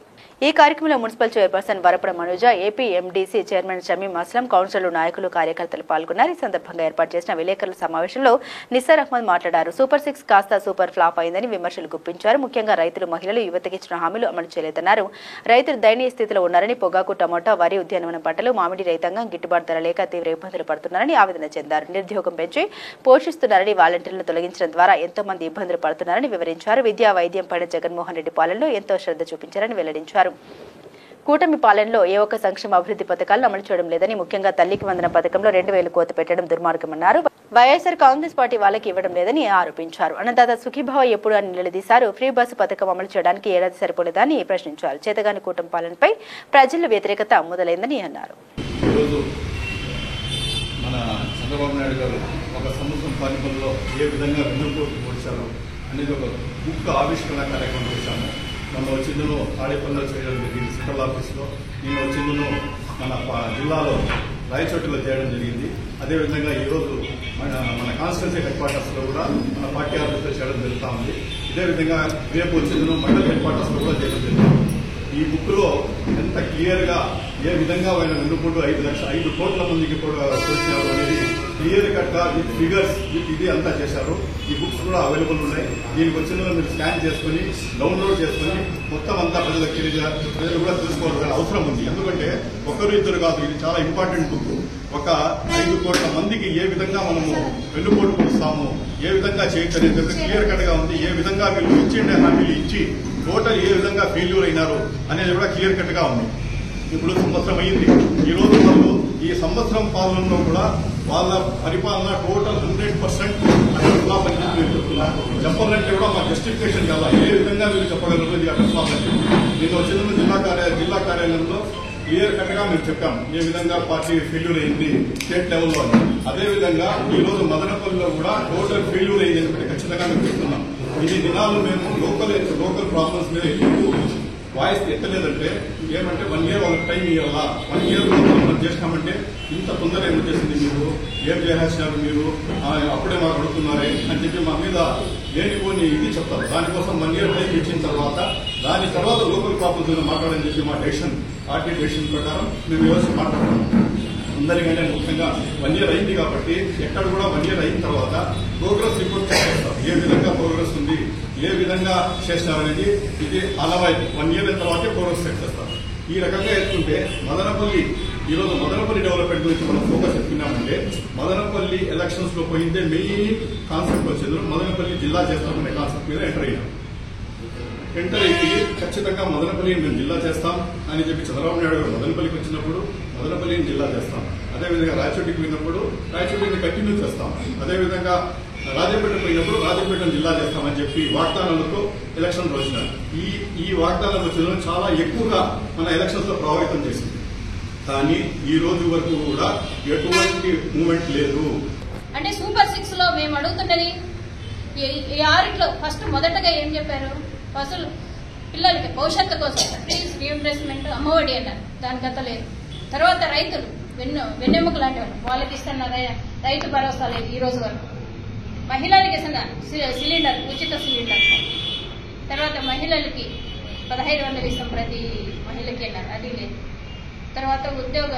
ఈ కార్యక్రమంలో municipal chairperson Varapada Manoja, AP MDC chairman Shamim Aslam, కౌన్సిలర్లు, నాయకులు, కార్యకర్తలు పాల్గొన్నారు. ఈ సందర్భంగా ఏర్పాటు చేసిన విలేకరుల సమావేశంలో నిస్సార్ అహ్మద్ మాట్లాడారు. సూపర్ 6 కాస్త సూపర్ ఫ్లాప్ అయిందని విమర్శలు గుప్పించారు. ముఖ్యంగా రైతులు, మహిళలు, యువతకి ఇచ్చిన హామీలు అమలు చేయలేదన్నారు. రైతులు దయనీయ స్థితిలో ఉన్నారని, పొగాకు, టమోటా, వరి, ఉద్యానవన పంటలు, మామిడి రైతాంగం గిట్టుబాటు ధర లేక తీవ్ర ఇబ్బందులు పడుతున్నారని ఆవేదన చెందారు. నిరుద్యోగం పెంచి పోషిస్తున్నారని, వాలంటీర్లను తొలగించడం ద్వారా ఎంతో మంది ఇబ్బందులు పడుతున్నారని వివరించారు. విద్యా, వైద్యం పైన జగన్మోహన్ రెడ్డి పాలనలో ఎంతో శ్రద్ధ చూపించారని వెల్లడించారు. కూటమి పాలనలో ఏ ఒక్క సంక్షేమ అభివృద్ధి పథకాలను అమలు చేయడం లేదని, ముఖ్యంగా తల్లికి వందన పథకంలో 2,000 కోత పెట్టడం దుర్మార్గమన్నారు. వైఎస్ఆర్ కాంగ్రెస్ పార్టీ వాళ్ళకి ఇవ్వడం లేదని ఆరోపించారు. అన్నదాత సుఖీభావ ఎప్పుడు అని నిలదీశారు. ఫ్రీ బస్సు పథకం అమలు చేయడానికి ఏడాది సరిపోలేదని ప్రశ్నించారు. చేతగాని కూటమి పాలనపై ప్రజల వ్యతిరేకత మొదలైందని అన్నారు. మన చంద్రబాబు నాయుడు గారు ఒక సంవత్సరం పాలనలో ఏ విధంగా వెన్నుపోటు పొడిచారు అనేది ఒక బుక్ ఆవిష్కరణ కార్యక్రమం చేశాము. మొన్న వచ్చిందులో తాడేపల్లిలో చేయడం జరిగింది, సెంట్రల్ ఆఫీస్లో. నిన్న వచ్చిందులో మన జిల్లాలో రాయచోటిలో చేయడం జరిగింది. అదేవిధంగా ఈరోజు మన కాన్స్టిట్యున్సీ హెడ్ క్వార్టర్స్లో కూడా మన పార్టీ ఆఫీస్లో చేయడం జరుగుతూ ఉంది. ఇదే విధంగా రేపు వచ్చిందులో మండల హెడ్ క్వార్టర్స్లో కూడా చేయడం జరుగుతుంది. ఈ బుక్లో ఎంత క్లియర్గా ఏ విధంగా ఆయన వెన్నుపోటు 5 కోట్ల మందికి కూడా వచ్చినారు అనేది క్లియర్ కట్ గా విత్ ఫిగర్స్ విత్ ఇది అంతా చేశారు. ఈ బుక్స్ కూడా అవైలబుల్ ఉన్నాయి. దీనికి వచ్చిన మీరు స్కాన్ చేసుకుని డౌన్లోడ్ చేసుకుని మొత్తం అంతా ప్రజలు కూడా తెలుసుకోవాల్సిన అవసరం ఉంది. ఎందుకంటే 1-2 కాదు, ఇది చాలా ఇంపార్టెంట్ బుక్. ఒక 5 కోట్ల మందికి ఏ విధంగా మనము వెన్నుపోటు పొడుస్తాము, ఏ విధంగా చేయొచ్చు అనేది క్లియర్ కట్ గా ఉంది. ఏ విధంగా వీళ్ళు ఇచ్చిండే హామీలు ఇచ్చి టోటల్ ఏ విధంగా ఫెయిల్యూర్ అయినారు అనేది కూడా క్లియర్ కట్ గా ఉంది. ఇప్పుడు సంవత్సరం అయింది. ఈ రోజు వాళ్ళు ఈ సంవత్సరం పాలనలో కూడా వాళ్ళ పరిపాలన టోటల్ 100% ఫ్లాప్ అని చెప్తున్నారు. చెప్పాలంటే కూడా మా జస్టిఫికేషన్ కదా, ఏ విధంగా వీళ్ళు చెప్పగలరు ఇది అక్కడ ఫ్లాప్ అని. దీనిలో వచ్చిన జిల్లా కార్యాలయంలో క్లియర్ కట్ గా మేము చెప్పాం ఏ విధంగా పార్టీ ఫెయిల్యూర్ అయింది స్టేట్ లెవెల్లో అని. అదేవిధంగా ఈ రోజు మదనపల్లిలో కూడా టోటల్ ఫెయిల్యూర్ అయింది అని ఖచ్చితంగా మేము చెప్తున్నాం. ఇది దినాలు మేము లోకల్ ప్రాబ్లమ్స్ మీద ఎక్కువ వాయిస్ ఎత్తలేదంటే ఏమంటే 1 year వాళ్ళకి టైం ఇవ్వాలా, 1 year మనం చేసినామంటే ఇంత తొందర ఏం చేసింది, మీరు ఏం చేసేసినారు, మీరు అప్పుడే మాకు అడుగుతున్నారే అని చెప్పి మా మీద లేనిపోని ఇది చెప్తారు. దానికోసం 1 year టైం ఇచ్చిన దాని తర్వాత లోకల్ ప్రాబ్లమ్స్ మీద మాట్లాడని చెప్పి మా పార్టీ డెసిషన్ ప్రకారం మేము వ్యవస్థ మాట్లాడుతున్నాం. అందరికంటే ముఖ్యంగా 1 year అయింది కాబట్టి ఎక్కడ కూడా 1 year అయిన తర్వాత ప్రోగ్రెస్ రిపోర్ట్ చేస్తారు. ఏ విధంగా ప్రోగ్రెస్ ఉంది, ఏ విధంగా చేసినారనేది ఇది అలవాయి 1 year తర్వాతే ప్రోగ్రెస్ చెక్ చేస్తారు. ఈ రకంగా ఎత్తుంటే ఈరోజు మదనపల్లి డెవలప్మెంట్ గురించి మనం ఫోకస్ ఎత్తుకున్నామంటే మదనపల్లి ఎలక్షన్స్ లో పోయిందే మెయిన్ కాన్సెప్ట్ వచ్చింది. మదనపల్లి జిల్లా చేస్తామనే కాన్సెప్ట్ మీద ఎంటర్ అయ్యి ఖచ్చితంగా మదనపల్లిని మేము జిల్లా చేస్తాం అని చెప్పి చంద్రబాబు నాయుడు గారు మదనపల్లికి వచ్చినప్పుడు మదనపల్లిని జిల్లా చేస్తాం. అదేవిధంగా రాయచోటికి పోయినప్పుడు రాయచోటిని కంటిన్యూ చేస్తాం. అదేవిధంగా రాజంపేట పోయినప్పుడు రాజంపేటను జిల్లా చేస్తామని చెప్పి వాగ్దానాలతో ఎలక్షన్ వచ్చినారు. ఈ వాగ్దానాలు వచ్చిన చాలా ఎక్కువగా మన ఎలక్షన్స్ లో ప్రభావితం చేసింది. కానీ ఈ రోజు వరకు కూడా ఎటువంటి మూవ్మెంట్ లేదు. అంటే సూపర్ 6 లో మేము అడుగుతుంటది ఈ 6 ఫస్ట్ మొదటగా ఏం చెప్పారు? అసలు పిల్లలకి భవిష్యత్తు కోసం ప్లీజ్ రీఇంబర్స్మెంట్ అమ్మఒడి అన్నారు, దానికంత లేదు. తర్వాత రైతులు వెన్నెముక లాంటి వాళ్ళకి ఇస్తున్న రైతు భరోసా లేదు ఈ రోజు వరకు. మహిళలకి ఇస్తున్న సిలిండర్, ఉచిత సిలిండర్. తర్వాత మహిళలకి 1500 ఇస్తాం ప్రతి మహిళకి అన్నారు, అది లేదు. తర్వాత ఉద్యోగ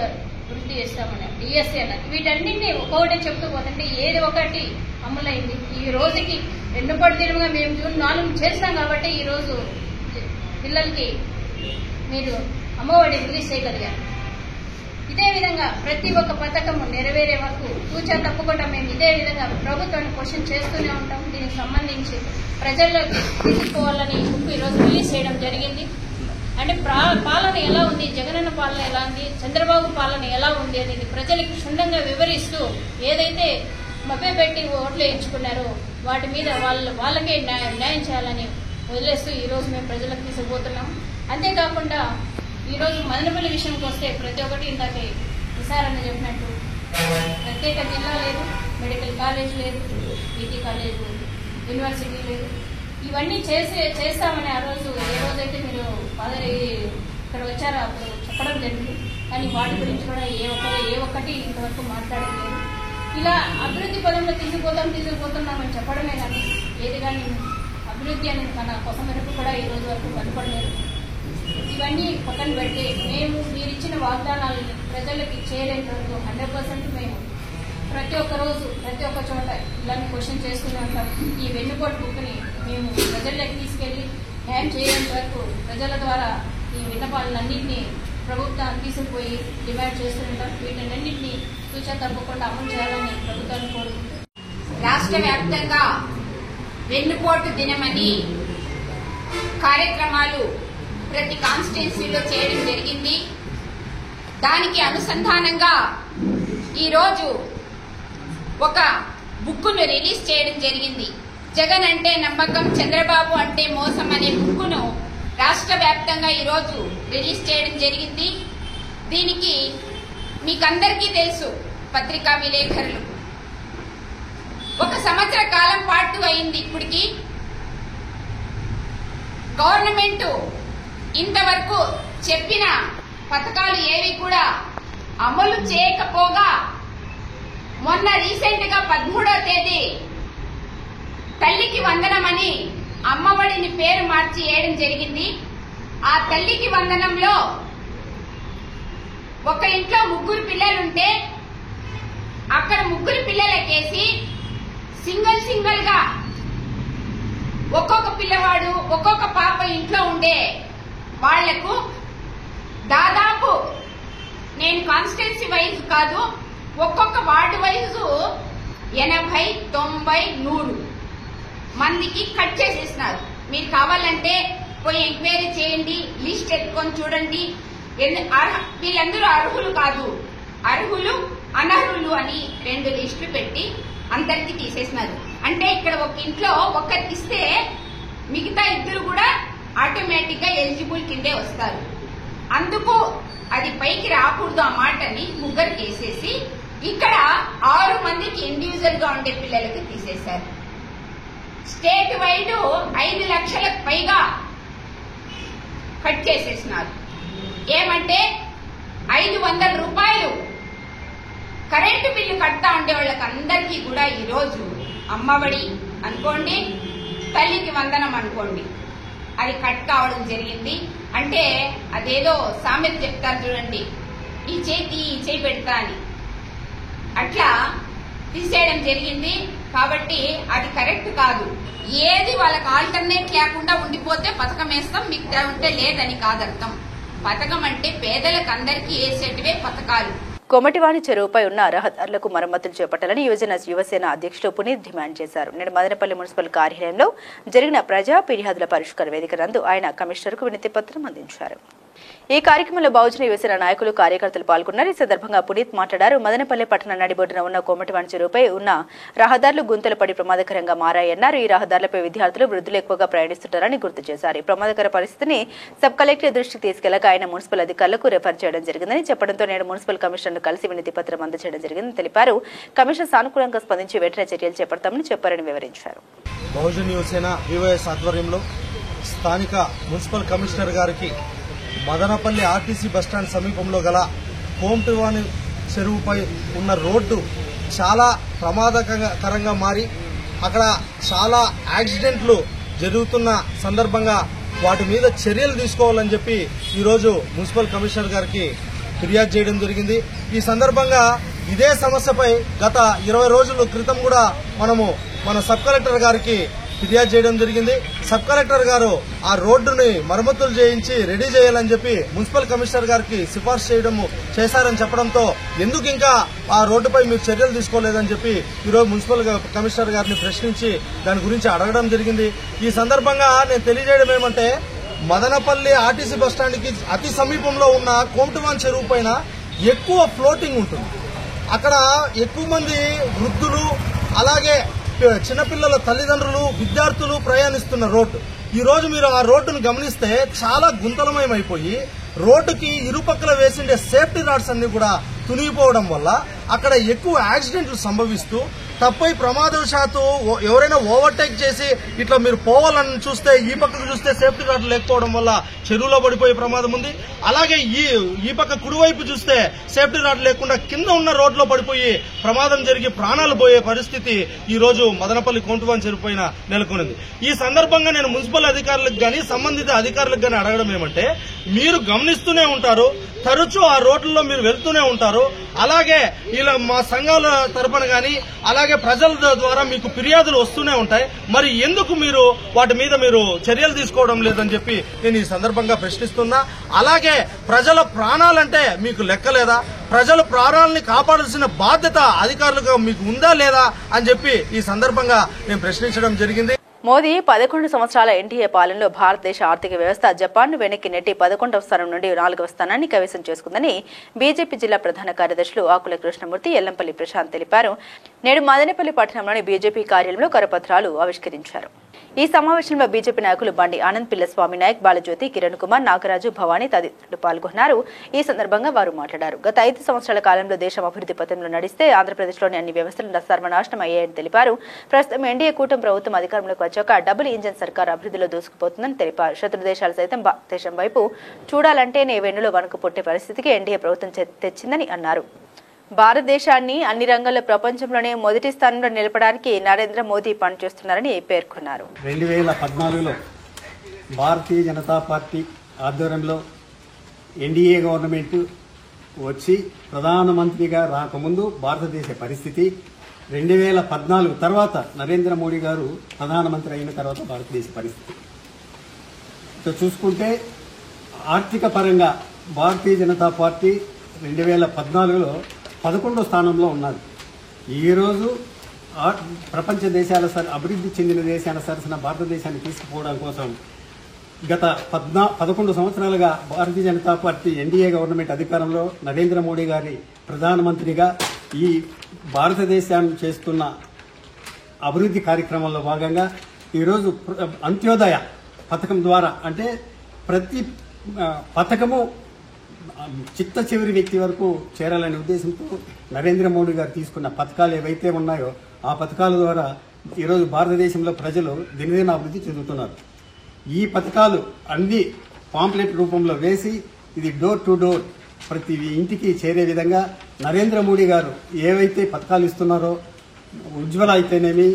వృద్ధి చేస్తామన్నారు, డిఎస్సీ అన్నారు. వీటన్నింటినీ ఒక్కొక్కటి చెప్తూ పోతుంటే ఏది ఒకటి అమలైంది. ఈ రోజుకి వెన్నుపడి తిరుగుగా మేము జూన్ 4 చేస్తాం కాబట్టి ఈ రోజు పిల్లలకి మీరు అమ్మఒడి రిలీజ్ చేయగలిగారు. ఇదే విధంగా ప్రతి ఒక్క పథకము నెరవేరే వరకు తూచా తప్పకుండా మేము ఇదే విధంగా ప్రభుత్వాన్ని క్వశ్చన్ చేస్తూనే ఉంటాం. దీనికి సంబంధించి ప్రజల్లోకి తీసుకోవాలని బుక్ ఈరోజు రిలీజ్ చేయడం జరిగింది. అంటే పాలన ఎలా ఉంది, జగనన్న పాలన ఎలా ఉంది, చంద్రబాబు పాలన ఎలా ఉంది అనేది ప్రజలకు క్షుణ్ణంగా వివరిస్తూ ఏదైతే మభ్యపెట్టి ఓట్లు వేయించుకున్నారో వాటి మీద వాళ్ళకే న్యాయం చేయాలని వదిలేస్తూ ఈరోజు మేము ప్రజలకు తీసుకుపోతున్నాం. అంతేకాకుండా ఈరోజు మదనపల్లి విషయంకి వస్తే ప్రతి ఒక్కటి ఇందాకే విసారణ చెప్పినట్టు ప్రత్యేక జిల్లా లేదు, మెడికల్ కాలేజ్ లేదు, పీటీ కాలేజ్, యూనివర్సిటీ లేదు. ఇవన్నీ చేస్తామని ఆ రోజు ఏ రోజైతే మీరు ఇక్కడ వచ్చారో అప్పుడు చెప్పడం జరిగింది. కానీ వాటి గురించి కూడా ఏ ఒక్కటి ఇంతవరకు మాట్లాడలేదు. ఇలా అభివృద్ధి పదంలో తీసుకుపోతున్నామని చెప్పడమే కానీ ఏది కానీ అభివృద్ధి అనేది మన కోసం వరకు కూడా ఈ రోజు వరకు కనపడలేదు. ఇవన్నీ పక్కన పెట్టి మీరు ఇచ్చిన వాగ్దానాలను ప్రజలకి చేరేంత వరకు 100% మేము ప్రతి ఒక్క రోజు ప్రతి ఒక్క చోట ఇలాంటి క్వశ్చన్ చేస్తూనే ఉంటాం. ఈ వెన్నుపోటు బుక్ని మేము ప్రజల్లోకి తీసుకెళ్లి న్యాయం చేయేంత వరకు ప్రజల ద్వారా ఈ విన్నపాలన్నింటినీ ప్రభుత్వాన్ని తీసుకుపోయి డిమాండ్ చేస్తుంటాం. వీటన్నింటినీ తూచా తప్పకుండా అమలు చేయాలని ప్రభుత్వాన్ని కోరుకుంటున్నాం. రాష్ట్ర వ్యాప్తంగా వెన్నుపోటు దినమని కార్యక్రమాలు ప్రతి కాన్స్టిట్యున్సీలో చేయడం జరిగింది. దానికి అనుసంధానంగా ఈరోజు ఒక బుక్కును రిలీజ్ చేయడం జరిగింది. జగన్ అంటే నమ్మకం, చంద్రబాబు అంటే మోసం అనే బుక్కును రాష్ట్ర వ్యాప్తంగా ఈరోజు రిలీజ్ చేయడం జరిగింది. దీనికి మీకందరికీ తెలుసు, పత్రికా విలేకరులు 1 సంవత్సర కాలం పాటు అయింది. ఇప్పటికి గవర్నమెంట్ ఇంతవరకు చెప్పిన పథకాలు ఏవి కూడా అమలు చేయకపోగా మొన్న రీసెంట్ గా 13వ తేదీ తల్లికి వందనమని అమ్మఒడిని పేరు మార్చి వేయడం జరిగింది. ఆ తల్లికి వందనంలో ఒక ఇంట్లో 3 పిల్లలుంటే అక్కడ 3 పిల్లలకేసి సింగిల్ గా ఒక్కొక్క పిల్లవాడు ఒక్కొక్క పాప ఇంట్లో ఉండే వాళ్లకు దాదాపు నేను కాన్స్టిట్యున్సీ వైజ్ కాదు, ఒక్కొక్క వార్డు వైజు 80, 90, 100 మందికి కట్ చేసేసినారు. మీరు కావాలంటే పోయి ఎంక్వైరీ చేయండి, లిస్ట్ ఎత్తుకొని చూడండి. వీళ్ళందరూ అర్హులు కాదు, అర్హులు అనర్హులు అని 2 లిస్టులు పెట్టి అందరికి తీసేసినారు. అంటే ఇక్కడ ఒక ఇంట్లో ఒక్కరికి ఇస్తే మిగతా 2 కూడా ఆటోమేటిక్ గా ఎలిజిబుల్ కిందే వస్తారు. అందుకు అది పైకి రాకూడదు ఆ మాటని 3కి వేసేసి ఇక్కడ 6 మందికి ఇండివిజువల్ గా ఉండే పిల్లలకి తీసేశారు. స్టేట్ వైడ్ 5 లక్షలకు పైగా కట్ చేసేసినారు. ఏమంటే 500 రూపాయలు కరెంటు బిల్లు కడతా ఉండే వాళ్ళకి అందరికీ కూడా ఈరోజు అమ్మఒడి అనుకోండి, తల్లికి వందనం అనుకోండి, అది కట్ కావడం జరిగింది. అంటే అదేదో సామెత చెప్తారు చూడండి, ఈ చేయి పెడతా అని, అట్లా తీసేయడం జరిగింది. కాబట్టి అది కరెక్ట్ కాదు. ఏది వాళ్ళకి ఆల్టర్నేట్ లేకుండా ఉండిపోతే పథకం వేస్తాం, మీకు ఉంటే లేదని కాదర్థం. పథకం అంటే పేదలకు అందరికీ వేసేటివే పథకాలు. కొమటివాణి చెరువుపై ఉన్న రహదారులకు మరమ్మతులు చేపట్టాలని యువసేన అధ్యక్షులు పునీత్ డిమాండ్ చేశారు. నేడు మదనపల్లి మున్సిపల్ కార్యాలయంలో జరిగిన ప్రజా ఫిర్యాదుల పరిష్కార వేదిక నందు ఆయన కమిషనర్కు వినతి పత్రం అందించారు. ఈ కార్యక్రమంలో బహుజన యువసేన నాయకులు కార్యకర్తలు పాల్గొన్నారు. ఈ సందర్భంగా పునీత్ మాట్లాడారు. మదనపల్లె పట్టణ నడిబొడ్డున ఉన్న కోమటివాణి చెరువుపై ఉన్న రహదారులు గుంతలు పడి ప్రమాదకరంగా మారాయన్నారు. ఈ రహదారులపై విద్యార్థులు వృద్ధులు ఎక్కువగా ప్రయాణిస్తుంటారని గుర్తు చేశారు. ఈ ప్రమాదకర పరిస్థితిని సబ్ కలెక్టర్ దృష్టికి తీసుకెళ్లక ఆయన మున్సిపల్ అధికారులకు రిఫర్ చేయడం జరిగిందని చెప్పడంతో నేడు మున్సిపల్ కమిషనర్ను కలిసి వినతి పత్రం అందజేయడం జరిగిందని తెలిపారు. కమిషన్ సానుకూలంగా స్పందించి వెంటనే చర్యలు చేపడతామని చెప్పారని వివరించారు. బహుజన యువసేన వివైఎస్ ఆధ్వర్యంలో స్థానిక మున్సిపల్ కమిషనర్ గారికి మదనపల్లి ఆర్టీసీ బస్టాండ్ సమీపంలో గల కోమటివాణి చెరువుపై ఉన్న రోడ్డు చాలా ప్రమాదకరంగా మారి అక్కడ చాలా యాక్సిడెంట్లు జరుగుతున్న సందర్భంగా వాటి మీద చర్యలు తీసుకోవాలని చెప్పి ఈరోజు మున్సిపల్ కమిషనర్ గారికి ఫిర్యాదు చేయడం జరిగింది. ఈ సందర్భంగా ఇదే సమస్యపై గత 20 రోజుల క్రితం కూడా మన సబ్ కలెక్టర్ గారికి ఫిర్యాదు చేయడం జరిగింది. సబ్ కలెక్టర్ గారు ఆ రోడ్డుని మరమ్మతులు చేయించి రెడీ చేయాలని చెప్పి మున్సిపల్ కమిషనర్ గారికి సిఫార్సు చేశారని చెప్పడంతో ఎందుకు ఇంకా ఆ రోడ్డుపై మీరు చర్యలు తీసుకోలేదని చెప్పి ఈరోజు మున్సిపల్ కమిషనర్ గారిని ప్రశ్నించి దాని గురించి అడగడం జరిగింది. ఈ సందర్భంగా నేను తెలియజేయడం ఏమంటే మదనపల్లి ఆర్టీసీ బస్టాండ్కి అతి సమీపంలో ఉన్న కోమటివాణి చెరువు పైన ఎక్కువ ఫ్లోటింగ్ ఉంటుంది. అక్కడ ఎక్కువ మంది వృద్ధులు అలాగే చిన్నపిల్లల తల్లిదండ్రులు విద్యార్థులు ప్రయాణిస్తున్న రోడ్డు. ఈ రోజు మీరు ఆ రోడ్డును గమనిస్తే చాలా గుంతలమయమైపోయి రోడ్డుకి ఇరుపక్కల వేసిండే సేఫ్టీ రాడ్స్ అన్ని కూడా తునిగిపోవడం వల్ల అక్కడ ఎక్కువ యాక్సిడెంట్లు సంభవిస్తూ తప్పై ప్రమాదవశాత్తు ఎవరైనా ఓవర్టేక్ చేసి ఇట్లా మీరు పోవాలని చూస్తే ఈ పక్కకు చూస్తే సేఫ్టీ రాడ్లు లేకపోవడం వల్ల చెరువులో పడిపోయే ప్రమాదం ఉంది. అలాగే ఈ పక్క కుడివైపు చూస్తే సేఫ్టీ రాడ్ లేకుండా కింద ఉన్న రోడ్లో పడిపోయి ప్రమాదం జరిగి ప్రాణాలు పోయే పరిస్థితి ఈ రోజు మదనపల్లి కోమటివాణి చెరువు పైన నెలకొనింది. ఈ సందర్భంగా నేను మున్సిపల్ అధికారులకు గాని సంబంధిత అధికారులకు గాని అడగడం ఏమంటే మీరు గమనిస్తూనే ఉంటారు, తరచూ ఆ రోడ్లలో మీరు వెళ్తూనే ఉంటారు. అలాగే ఇలా మా సంఘాల తరపున గాని అలాగే ప్రజల ద్వారా మీకు ఫిర్యాదులు వస్తూనే ఉంటాయి. మరి ఎందుకు మీరు వాటి మీద మీరు చర్యలు తీసుకోవడం లేదని చెప్పి నేను ఈ సందర్భంగా ప్రశ్నిస్తున్నా. అలాగే ప్రజల ప్రాణాలంటే మీకు లెక్కలేదా? ప్రజల ప్రాణాలని కాపాడాల్సిన బాధ్యత అధికారులుగా మీకు ఉందా లేదా అని చెప్పి ఈ సందర్భంగా నేను ప్రశ్నించడం జరిగింది. మోదీ 11 సంవత్సరాల ఎన్డీఏ పాలనలో భారతదేశ ఆర్థిక వ్యవస్థ జపాన్ను వెనక్కి నెట్టి 11వ స్థానం నుండి 4వ స్థానాన్ని కైవసం చేసుకుందని బీజేపీ జిల్లా ప్రధాన కార్యదర్శులు ఆకుల కృష్ణమూర్తి, ఎల్లంపల్లి ప్రశాంత్ తెలిపారు. నేడు మదనపల్లి పట్టణంలోని బీజేపీ కార్యాలయంలో కరపత్రాలు ఆవిష్కరించారు. ఈ సమావేశంలో బీజేపీ నాయకులు బండి ఆనంద్, పిల్లస్వామి నాయక్, బాలజ్యోతి, కిరణ్ కుమార్, నాగరాజు, భవానీ తదితరులు పాల్గొన్నారు. ఈ సందర్భంగా వారు మాట్లాడారు. గత 5 సంవత్సరాల కాలంలో దేశం అభివృద్ధి పథంలో నడిస్తే ఆంధ్రప్రదేశ్లోని అన్ని వ్యవస్థలు సర్వనాశనం అయ్యాయని తెలిపారు. ప్రస్తుతం ఎన్డీఏ కూటమి ప్రభుత్వం అధికారంలోకి వచ్చాక డబుల్ ఇంజన్ సర్కార్ అభివృద్ధిలో దూసుకుపోతుందని తెలిపారు. శత్రు దేశాలు సైతం దేశం వైపు చూడాలంటేనే వెన్నులో వణుకు పుట్టే పరిస్థితికి ఎన్డీఏ ప్రభుత్వం తెచ్చిందని అన్నారు. భారతదేశాన్ని అన్ని రంగాల్లో ప్రపంచంలోనే మొదటి స్థానంలో నిలపడానికి నరేంద్ర మోదీ పనిచేస్తున్నారని పేర్కొన్నారు. 2014లో భారతీయ జనతా పార్టీ ఆధ్వర్యంలో ఎన్డీఏ గవర్నమెంట్ వచ్చి ప్రధానమంత్రిగా రాకముందు భారతదేశ పరిస్థితి, 2014 తర్వాత నరేంద్ర మోడీ గారు ప్రధానమంత్రి అయిన తర్వాత భారతదేశ పరిస్థితి ఇక చూసుకుంటే ఆర్థిక పరంగా భారతీయ జనతా పార్టీ 2014లో 11వ స్థానంలో ఉన్నది. ఈరోజు ప్రపంచ దేశాల అభివృద్ధి చెందిన దేశాల సరసన భారతదేశాన్ని తీసుకుపోవడం కోసం గత 11 సంవత్సరాలుగా Bharatiya Janata party NDA government అధికారంలో నరేంద్ర మోడీ గారి ప్రధానమంత్రిగా ఈ భారతదేశాన్ని చేస్తున్న అభివృద్ధి కార్యక్రమంలో భాగంగా ఈరోజు అంత్యోదయ పథకం ద్వారా అంటే ప్రతి పథకము చిట్ట చివరి వ్యక్తి వరకు చేరాలనే ఉద్దేశంతో నరేంద్ర మోడీ గారు తీసుకున్న పథకాలు ఏవైతే ఉన్నాయో ఆ పథకాల ద్వారా ఈరోజు భారతదేశంలో ప్రజలు దినదిన అభివృద్ధి చెందుతున్నారు. ఈ పథకాలు అన్ని పాంప్లెట్ రూపంలో వేసి ఇది డోర్ టు డోర్ ప్రతి ఇంటికి చేరే విధంగా నరేంద్ర మోడీ గారు ఏవైతే పథకాలు ఇస్తున్నారో ఉజ్వల అయితేనేమి,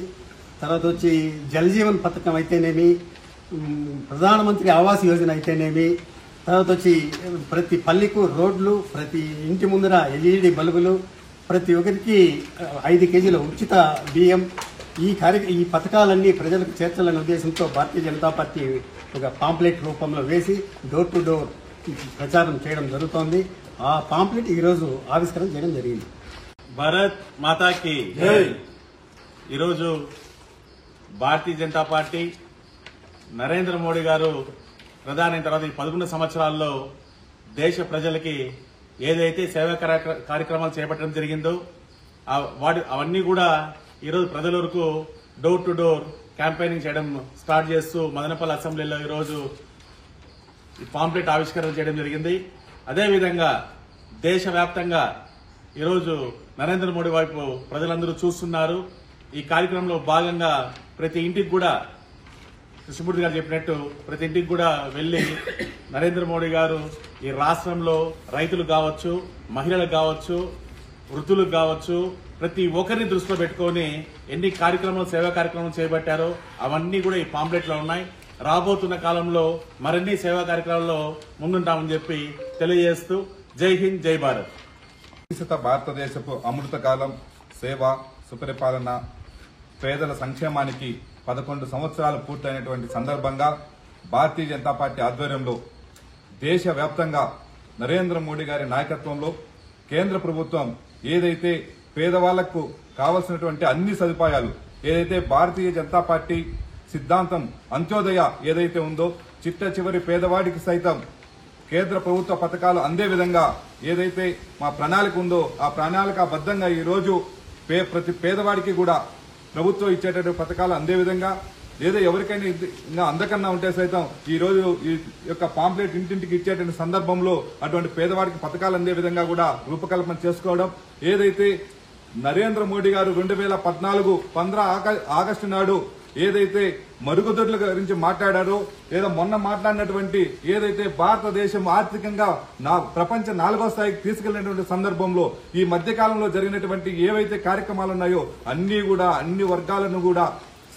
తర్వాత వచ్చి జల్ జీవన్ పథకం అయితేనేమి, ప్రధానమంత్రి ఆవాస్ యోజన అయితేనేమి, తర్వాత వచ్చి ప్రతి పల్లెకు రోడ్లు, ప్రతి ఇంటి ముందర ఎల్ఈడి బల్బులు, ప్రతి ఒక్కరికి 5 కేజీల ఉచిత బియ్యం, ఈ పథకాలన్నీ ప్రజలకు చేర్చాలనే ఉద్దేశంతో భారతీయ జనతా పార్టీ ఒక పాంప్లెట్ రూపంలో వేసి డోర్ టు డోర్ ప్రచారం చేయడం జరుగుతోంది. ఆ పాంప్లెట్ ఈరోజు ఆవిష్కరణ చేయడం జరిగింది. భారత్ మాతాకి జై. ఈరోజు భారతీయ జనతా పార్టీ నరేంద్ర మోడీ గారు ప్రధాని తర్వాత ఈ 11 సంవత్సరాల్లో దేశ ప్రజలకి ఏదైతే సేవా కార్యక్రమాలు చేపట్టడం జరిగిందో అవన్నీ కూడా ఈరోజు ప్రజల వరకు డోర్ టు డోర్ క్యాంపెయినింగ్ చేయడం స్టార్ట్ చేస్తూ మదనపల్లి అసెంబ్లీలో ఈరోజు ఈ పాంప్లెట్ ఆవిష్కరణ చేయడం జరిగింది. అదేవిధంగా దేశవ్యాప్తంగా ఈరోజు నరేంద్ర మోడీ వైపు ప్రజలందరూ చూస్తున్నారు. ఈ కార్యక్రమంలో భాగంగా ప్రతి ఇంటికి కూడా కృష్ణమూర్తి గారు చెప్పినట్టు ప్రతి ఇంటికి కూడా వెళ్లి నరేంద్ర మోడీ గారు ఈ రాష్ట్రంలో రైతులు కావచ్చు, మహిళలకు కావచ్చు, వృద్ధులకు కావచ్చు, ప్రతి ఒక్కరిని దృష్టిలో పెట్టుకుని ఎన్ని కార్యక్రమాలు సేవా కార్యక్రమాలు చేపట్టారో అవన్నీ కూడా ఈ పాంప్లెట్ లో ఉన్నాయి. రాబోతున్న కాలంలో మరిన్ని సేవా కార్యక్రమాల్లో ముందుంటామని చెప్పి తెలియజేస్తూ జై హింద్, జై భారత్. భారతదేశపు అమృత కాలం, సేవ, సుపరిపాలన, పేదల సంక్షేమానికి 11 సంవత్సరాలు పూర్తయినటువంటి సందర్భంగా భారతీయ జనతా పార్టీ ఆధ్వర్యంలో దేశవ్యాప్తంగా నరేంద్ర మోడీ గారి నాయకత్వంలో కేంద్ర ప్రభుత్వం ఏదైతే పేదవాళ్లకు కావలసినటువంటి అన్ని సదుపాయాలు, ఏదైతే భారతీయ జనతా పార్టీ సిద్ధాంతం అంత్యోదయ ఏదైతే ఉందో, చిట్ట చివరి పేదవాడికి సైతం కేంద్ర ప్రభుత్వ పథకాలు అందే విధంగా ఏదైతే మా ప్రణాళిక ఉందో ఆ ప్రణాళికాబద్దంగా ఈ రోజు ప్రతి పేదవాడికి కూడా ప్రభుత్వం ఇచ్చేటటువంటి పథకాలు అందే విధంగా, లేదా ఎవరికైనా ఇంకా అందకన్నా ఉంటే సైతం ఈ రోజు ఈ యొక్క పాంప్లెట్ ఇంటింటికి ఇచ్చేటువంటి సందర్భంలో అటువంటి పేదవాడికి పథకాలు అందే విధంగా కూడా రూపకల్పన చేసుకోవడం, ఏదైతే నరేంద్ర మోడీ గారు 2014 15 ఆగస్టు నాడు ఏదైతే మరుగుదొడ్ల గురించి మాట్లాడారో, లేదా మొన్న మాట్లాడినటువంటి ఏదైతే భారతదేశం ఆర్థికంగా ప్రపంచ 4వ స్థాయికి తీసుకెళ్లినటువంటి సందర్భంలో ఈ మధ్యకాలంలో జరిగినటువంటి ఏవైతే కార్యక్రమాలు ఉన్నాయో అన్ని కూడా అన్ని వర్గాలను కూడా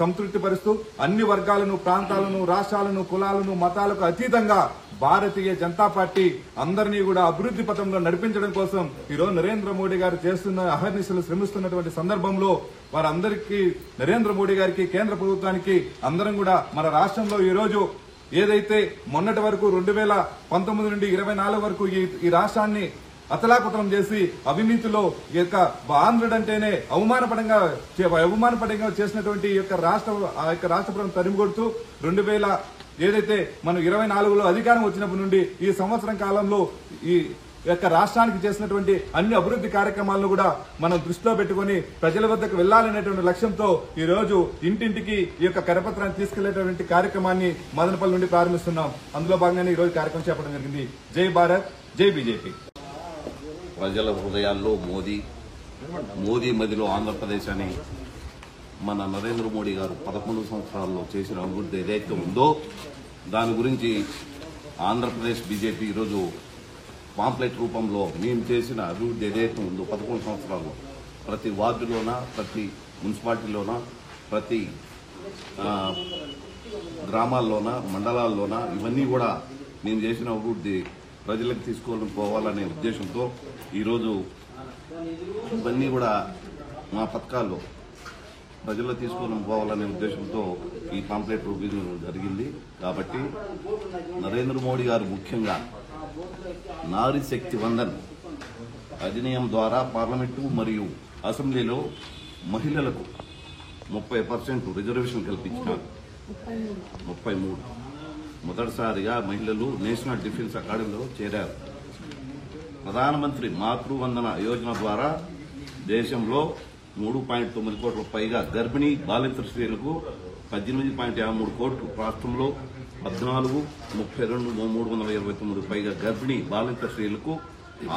సంతృప్తిపరుస్తూ అన్ని వర్గాలను, ప్రాంతాలను, రాష్ట్రాలను, కులాలను, మతాలకు అతీతంగా భారతీయ జనతా పార్టీ అందరినీ కూడా అభివృద్ది పథంలో నడిపించడం కోసం ఈరోజు నరేంద్ర మోడీ గారు చేస్తున్న అహర్నిశలు శ్రమిస్తున్నటువంటి సందర్భంలో వారందరికీ, నరేంద్ర మోడీ గారికి, కేంద్ర ప్రభుత్వానికి అందరం కూడా మన రాష్ట్రంలో ఈ రోజు ఏదైతే మొన్నటి వరకు 2019 నుండి 24 వరకు ఈ రాష్ట్రాన్ని అతలాకుతలం చేసి అవినీతిలో ఈ యొక్క ఆంధ్రుడంటేనే అవమానపడంగా చేసినటువంటి ఈ యొక్క రాష్ట్రపురం తరిమికొడుతూ 2000 ఏదైతే మనం 24లో అధికారం వచ్చినప్పటి నుండి ఈ సంవత్సరం కాలంలో ఈ యొక్క రాష్ట్రానికి చేసినటువంటి అన్ని అభివృద్ది కార్యక్రమాలను కూడా మనం దృష్టిలో పెట్టుకుని ప్రజల వద్దకు వెళ్లాలనేటువంటి లక్ష్యంతో ఈ రోజు ఇంటింటికి ఈ యొక్క కరపత్రాన్ని తీసుకెళ్లేటువంటి కార్యక్రమాన్ని మదనపల్లి నుండి ప్రారంభిస్తున్నాం. అందులో భాగంగానే ఈ రోజు కార్యక్రమం చేపట్టడం జరిగింది. జై భారత్, జై బీజేపీ. ప్రజల హృదయాల్లో మోదీ మదిలో ఆంధ్రప్రదేశ్ అని మన నరేంద్ర మోడీ గారు 11 సంవత్సరాల్లో చేసిన అభివృద్ధి ఏదైతే ఉందో దాని గురించి ఆంధ్రప్రదేశ్ బీజేపీ ఈరోజు పాంప్లెట్ రూపంలో మేము చేసిన అభివృద్ధి ఏదైతే ఉందో 11 సంవత్సరాల్లో ప్రతి వార్డులోన, ప్రతి మున్సిపాలిటీలోన, ప్రతి గ్రామాల్లోన, మండలాల్లోన ఇవన్నీ కూడా మేము చేసిన అభివృద్ధి ప్రజలకు తీసుకొని పోవాలనే ఉద్దేశంతో ఈరోజు ఇవన్నీ కూడా మా పథకాల్లో ప్రజల్లో తీసుకొని పోవాలనే ఉద్దేశంతో ఈ పాంప్లెట్ రూపొందించడం జరిగింది. కాబట్టి నరేంద్ర మోడీ గారు ముఖ్యంగా నారీ శక్తి వందన్ అధినియం ద్వారా పార్లమెంటు మరియు అసెంబ్లీలో మహిళలకు 30% రిజర్వేషన్ కల్పించినారు. 33 మొదటిసారిగా మహిళలు నేషనల్ డిఫెన్స్ అకాడమీలో చేరారు. ప్రధానమంత్రి మాతృవందన యోజన ద్వారా దేశంలో 3.9 కోట్ల పైగా గర్భిణీ బాలింత స్త్రీలకు 18.53 కోట్లు, రాష్ట్రంలో 14,32,329 పైగా గర్భిణీ బాలింత స్త్రీలకు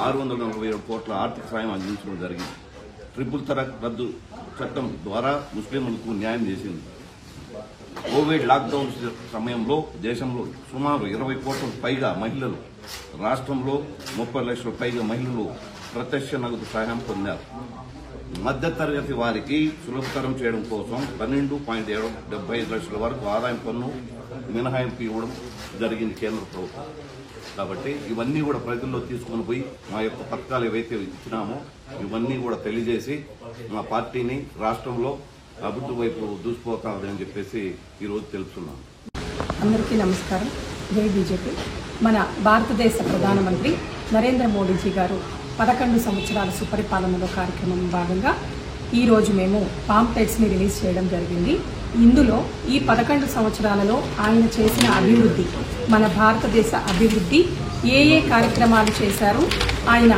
647 కోట్ల ఆర్థిక సాయం అందించడం జరిగింది. ట్రిపుల్ తలాక్ రద్దు చట్టం ద్వారా ముస్లింలకు న్యాయం చేసింది. కోవిడ్ లాక్డౌన్ సమయంలో దేశంలో సుమారు 20 కోట్ల పైగా మహిళలు, రాష్ట్రంలో 30 లక్షల పైగా మహిళలు ప్రత్యక్ష నగదు సహాయం పొందారు. మధ్యతరగతి వారికి సులభతరం చేయడం కోసం 12.75 లక్షల వరకు ఆదాయం పన్ను మినహాయింపు ఇవ్వడం జరిగింది కేంద్ర ప్రభుత్వం. కాబట్టి ఇవన్నీ కూడా ప్రజల్లో తీసుకుని పోయి మా యొక్క పథకాలు ఏవైతే ఇచ్చినామో ఇవన్నీ కూడా తెలియజేసి మా పార్టీని రాష్ట్రంలో అభివృద్ధి వైపు దూసిపోతామని చెప్పేసి ఈరోజు తెలుపుతున్నాను. అందరికీ నమస్కారం. జై బీజేపీ. మన భారతదేశ ప్రధానమంత్రి నరేంద్ర మోడీజీ గారు 11 సంవత్సరాల సుపరిపాలనలో కార్యక్రమం భాగంగా ఈరోజు మేము పాంప్లెట్స్ని రిలీజ్ చేయడం జరిగింది. ఇందులో ఈ 11 సంవత్సరాలలో ఆయన చేసిన అభివృద్ధి, మన భారతదేశ అభివృద్ధి ఏ కార్యక్రమాలు చేశారు, ఆయన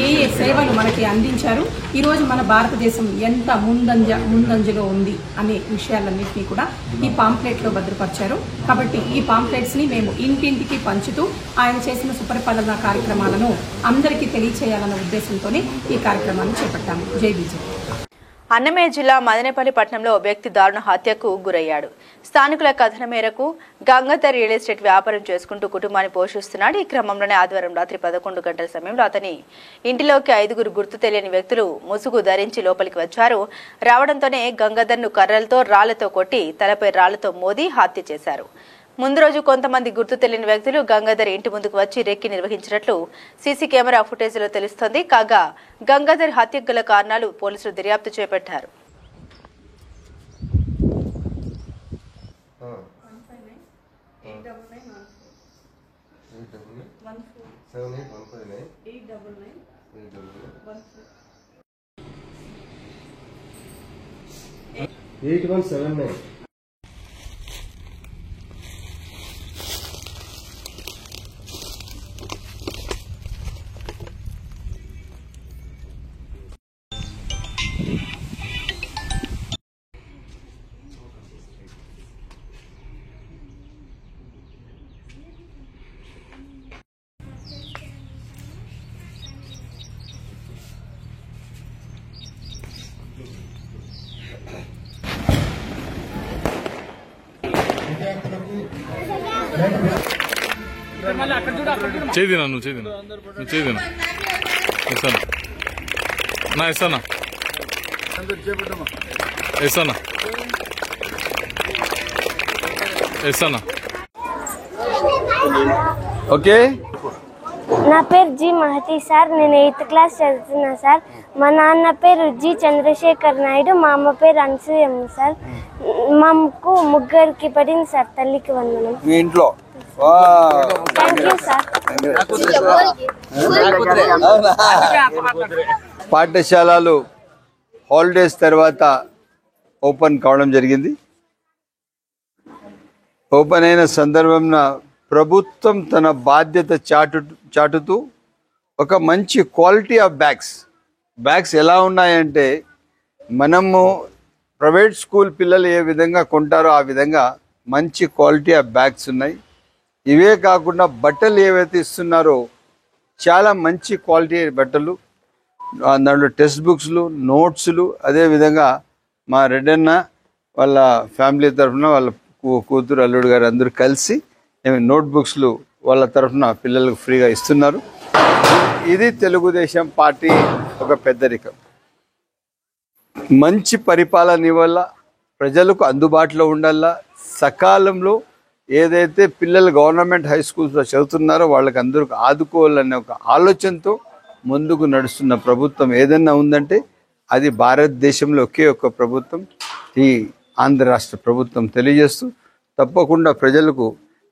ఏ సేవలు మనకి అందించారు, ఈరోజు మన భారతదేశం ఎంత ముందంజలో ఉంది అనే విషయాలన్నింటినీ కూడా ఈ పాంప్లెట్లో భద్రపరిచారు. కాబట్టి ఈ పాంప్లెట్స్ని మేము ఇంటింటికి పంచుతూ ఆయన చేసిన సుపరిపాలన కార్యక్రమాలను అందరికీ తెలియచేయాలన్న ఉద్దేశంతోనే ఈ కార్యక్రమాన్ని చేపట్టాము. జై బీజేపీ. అన్నమయ్య జిల్లా మదనపల్లి పట్టణంలో ఓ వ్యక్తి దారుణ హత్యకు గురయ్యాడు. స్థానికుల కథనం మేరకు గంగాధర్ రియల్ ఎస్టేట్ వ్యాపారం చేసుకుంటూ కుటుంబాన్ని పోషిస్తున్నాడు. ఈ క్రమంలోనే ఆదివారం రాత్రి 11 గంటల సమయంలో అతని ఇంటిలోకి 5 గుర్తు తెలియని వ్యక్తులు ముసుగు ధరించి లోపలికి వచ్చారు. రావడంతోనే గంగాధర్ను కర్రలతో రాళ్లతో కొట్టి తలపై రాళ్లతో మోదీ హత్య చేశారు. ముందు రోజు కొంతమంది గుర్తు తెలియని వ్యక్తులు గంగాధర్ ఇంటి ముందుకు వచ్చి రెక్కి నిర్వహించినట్లు సీసీ కెమెరా ఫుటేజ్లో తెలుస్తోంది. కాగా గంగాధర్ హత్యకు గల కారణాలు పోలీసులు దర్యాప్తు చేపట్టారు. చేదినా నువ్వు చేదినా ఇస్తానా నా ఇస్తానా ఇస్తానా ఇస్తానా. ఓకే, నా పేరు జి మహతి సార్. నేను 8th క్లాస్ చదువుతున్నా సార్. మా నాన్న పేరు జి చంద్రశేఖర్ నాయుడు, మా అమ్మ పేరు అనసూయమ్మ సార్. మాకు ముగ్గురికి పడింది సార్ తల్లికి వందనం. మీ ఇంట్లో థ్యాంక్ యూ సార్. పాఠశాలలు హాలిడేస్ తర్వాత ఓపెన్ కావడం జరిగింది. ఓపెన్ అయిన సందర్భంన ప్రభుత్వం తన బాధ్యత చాటుతూ ఒక మంచి క్వాలిటీ ఆఫ్ బ్యాగ్స్ ఎలా ఉన్నాయంటే, మనము ప్రైవేట్ స్కూల్ పిల్లలు ఏ విధంగా కొంటారో ఆ విధంగా మంచి క్వాలిటీ ఆఫ్ బ్యాగ్స్ ఉన్నాయి. ఇవే కాకుండా బట్టలు ఏవైతే ఇస్తున్నారో చాలా మంచి క్వాలిటీ బట్టలు, దాంట్లో టెక్స్ట్ బుక్స్లు, నోట్స్లు, అదేవిధంగా మా రెడ్డన్న వాళ్ళ ఫ్యామిలీ తరఫున వాళ్ళ కూతురు అల్లుడు గారు అందరూ కలిసి నోట్బుక్స్లు వాళ్ళ తరఫున పిల్లలకు ఫ్రీగా ఇస్తున్నారు. ఇది తెలుగుదేశం పార్టీ ఒక పెద్దరికం. మంచి పరిపాలన ఇవ్వాల, ప్రజలకు అందుబాటులో ఉండాలా, సకాలంలో ఏదైతే పిల్లలు గవర్నమెంట్ హై స్కూల్స్లో చదువుతున్నారో వాళ్ళకి అందరికి ఆదుకోవాలనే ఒక ఆలోచనతో ముందుకు నడుస్తున్న ప్రభుత్వం ఏదన్నా ఉందంటే అది భారతదేశంలో ఒకే ఒక్క ప్రభుత్వం, ఈ ఆంధ్ర రాష్ట్ర ప్రభుత్వం. తెలియజేస్తూ తప్పకుండా ప్రజలకు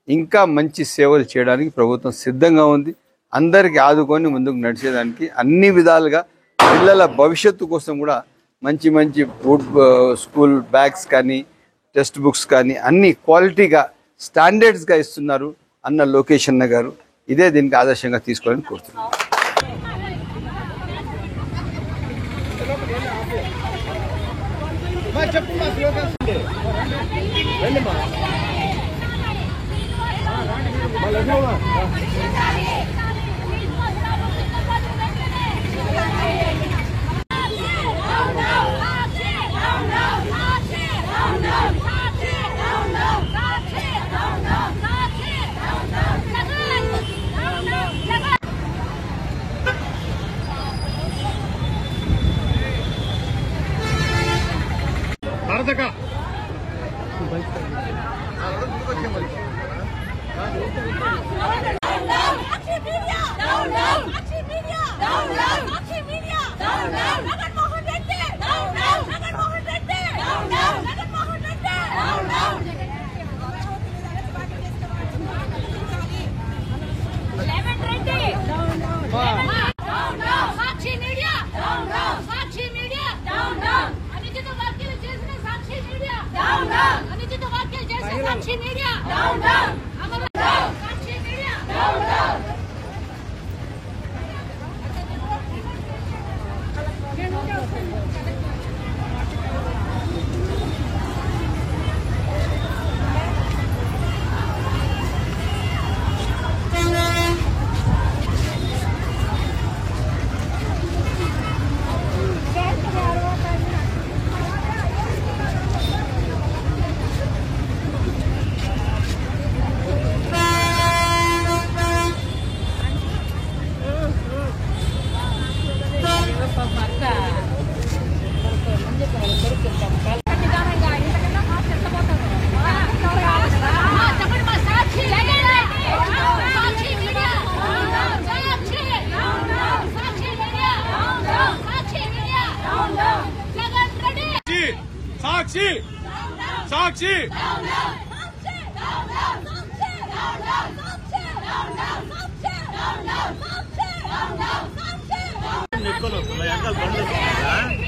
ఇంకా మంచి సేవలు చేయడానికి ప్రభుత్వం సిద్ధంగా ఉంది. అందరికీ ఆదుకొని ముందుకు నడిచేదానికి అన్ని విధాలుగా పిల్లల భవిష్యత్తు కోసం కూడా మంచి మంచి స్కూల్ బ్యాగ్స్ కానీ టెక్స్ట్ బుక్స్ కానీ అన్ని క్వాలిటీగా స్టాండర్డ్స్గా ఇస్తున్నారు అన్న లోకేష్ అన్న గారు. ఇదే దీనికి ఆదర్శంగా తీసుకోవాలని కోరుతున్నాను. సాక్షి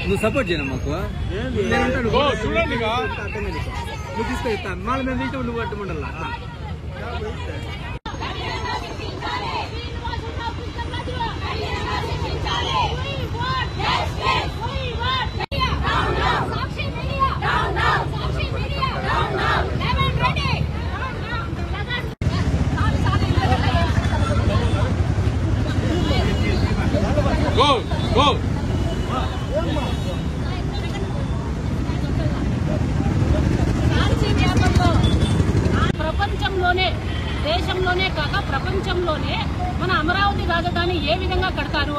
నువ్వు సపోర్ట్ చేయను మాకు చూడండి నువ్వు తీసుకెళ్తాను మళ్ళీ మేము తింటే నువ్వు పట్టుకుంటా ప్రపంచంలోనే దేశంలోనే కాక ప్రపంచంలోనే మన అమరావతి రాజధాని ఏ విధంగా కడతారు,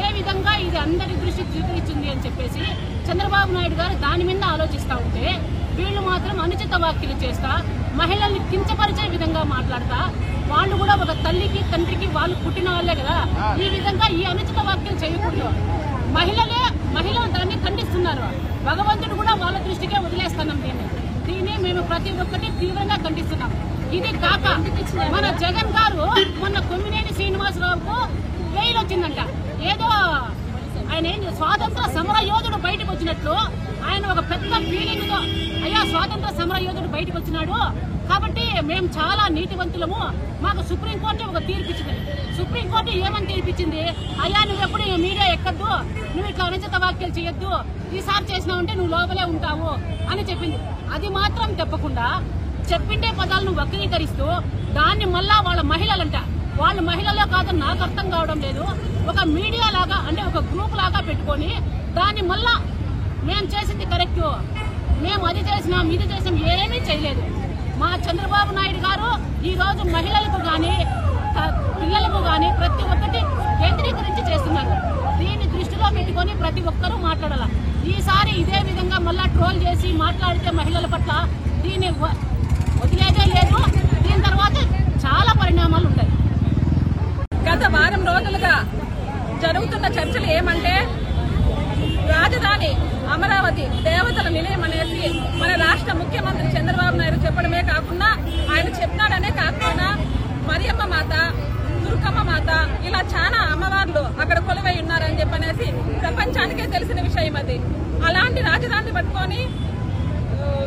ఏ విధంగా ఇది అందరి దృష్టికి స్వీకరించింది అని చెప్పేసి చంద్రబాబు నాయుడు గారు దాని మీద ఆలోచిస్తూ ఉంటే వీళ్ళు మాత్రం అనుచిత వ్యాఖ్యలు చేస్తా మహిళల్ని కించపరిచే విధంగా మాట్లాడతా వాళ్ళు కూడా ఒక తల్లికి తండ్రికి వాళ్ళు పుట్టిన వాళ్ళే కదా, ఈ విధంగా ఈ అనుచిత వ్యాఖ్యలు చేయకూడదు. మహిళలు దాన్ని ఖండిస్తున్నారు. భగవంతుడు కూడా వాళ్ళ దృష్టికే వదిలేస్తున్నాం దీన్ని మేము ప్రతి ఒక్కటి తీవ్రంగా ఖండిస్తున్నాం. ఇది కాక మన జగన్ గారు మొన్న కొమ్మినేని శ్రీనివాసరావుకు బెయిల్ వచ్చిందంట. ఏదో ఆయన స్వాతంత్ర సమర యోధుడు బయటకు వచ్చినట్లు ఆయన ఒక పెద్ద ఫీలింగ్ తో అయ్యా స్వాతంత్ర సమర యోధుడు బయటకు వచ్చినాడు కాబట్టి మేము చాలా నీతివంతులము, మాకు సుప్రీంకోర్టు ఒక తీర్పిచ్చింది. సుప్రీంకోర్టు ఏమని తీర్పిచ్చింది, అయ్యా నువ్వెప్పుడు మీడియా ఎక్కద్దు, నువ్వు ఇట్లా అనుచిత వ్యాఖ్యలు చేయొద్దు, ఈసారి చేసినావంటే నువ్వు లోపలే ఉంటావు అని చెప్పింది. అది మాత్రం చెప్పకుండా చెప్పిండే పదాలను వక్రీకరిస్తూ దాన్ని మళ్ళా వాళ్ళ మహిళలంట, వాళ్ళ మహిళల్లో కాదని నాకు అర్థం కావడం లేదు, ఒక మీడియా లాగా అంటే ఒక గ్రూప్ లాగా పెట్టుకొని దాన్ని మళ్ళా మేము చేసింది కరెక్ట్, మేము అది చేసినాం ఇది చేసినాం, ఏమీ చేయలేదు. మా చంద్రబాబు నాయుడు గారు ఈ రోజు మహిళలకు గాని పిల్లలకు గాని ప్రతి ఒక్కటి కేంద్రీకరించి చేస్తున్నారు. దీన్ని దృష్టిలో పెట్టుకొని ప్రతి ఒక్కరూ మాట్లాడాల. ఈసారి ఇదే విధంగా మళ్ళా ట్రోల్ చేసి మాట్లాడితే మహిళల పట్ల దీన్ని వదిలేదే లేదు. దీని తర్వాత చాలా పరిణామాలు ఉంటాయి. గత వారం రోజులుగా జరుగుతున్న చర్చలు ఏమంటే రాజధాని అమరావతి దేవతల నిలయం అనేసి మన రాష్ట్ర ముఖ్యమంత్రి చంద్రబాబు నాయుడు చెప్పడమే కాకుండా ఆయన చెప్పినాడనే కాకుండా మరియమ్మ మాత, దుర్గమ్మ మాత ఇలా చాలా అమ్మవార్లు అక్కడ కొలువై ఉన్నారని చెప్పనేసి ప్రపంచానికే తెలిసిన విషయం అది. అలాంటి రాజధానిని పట్టుకొని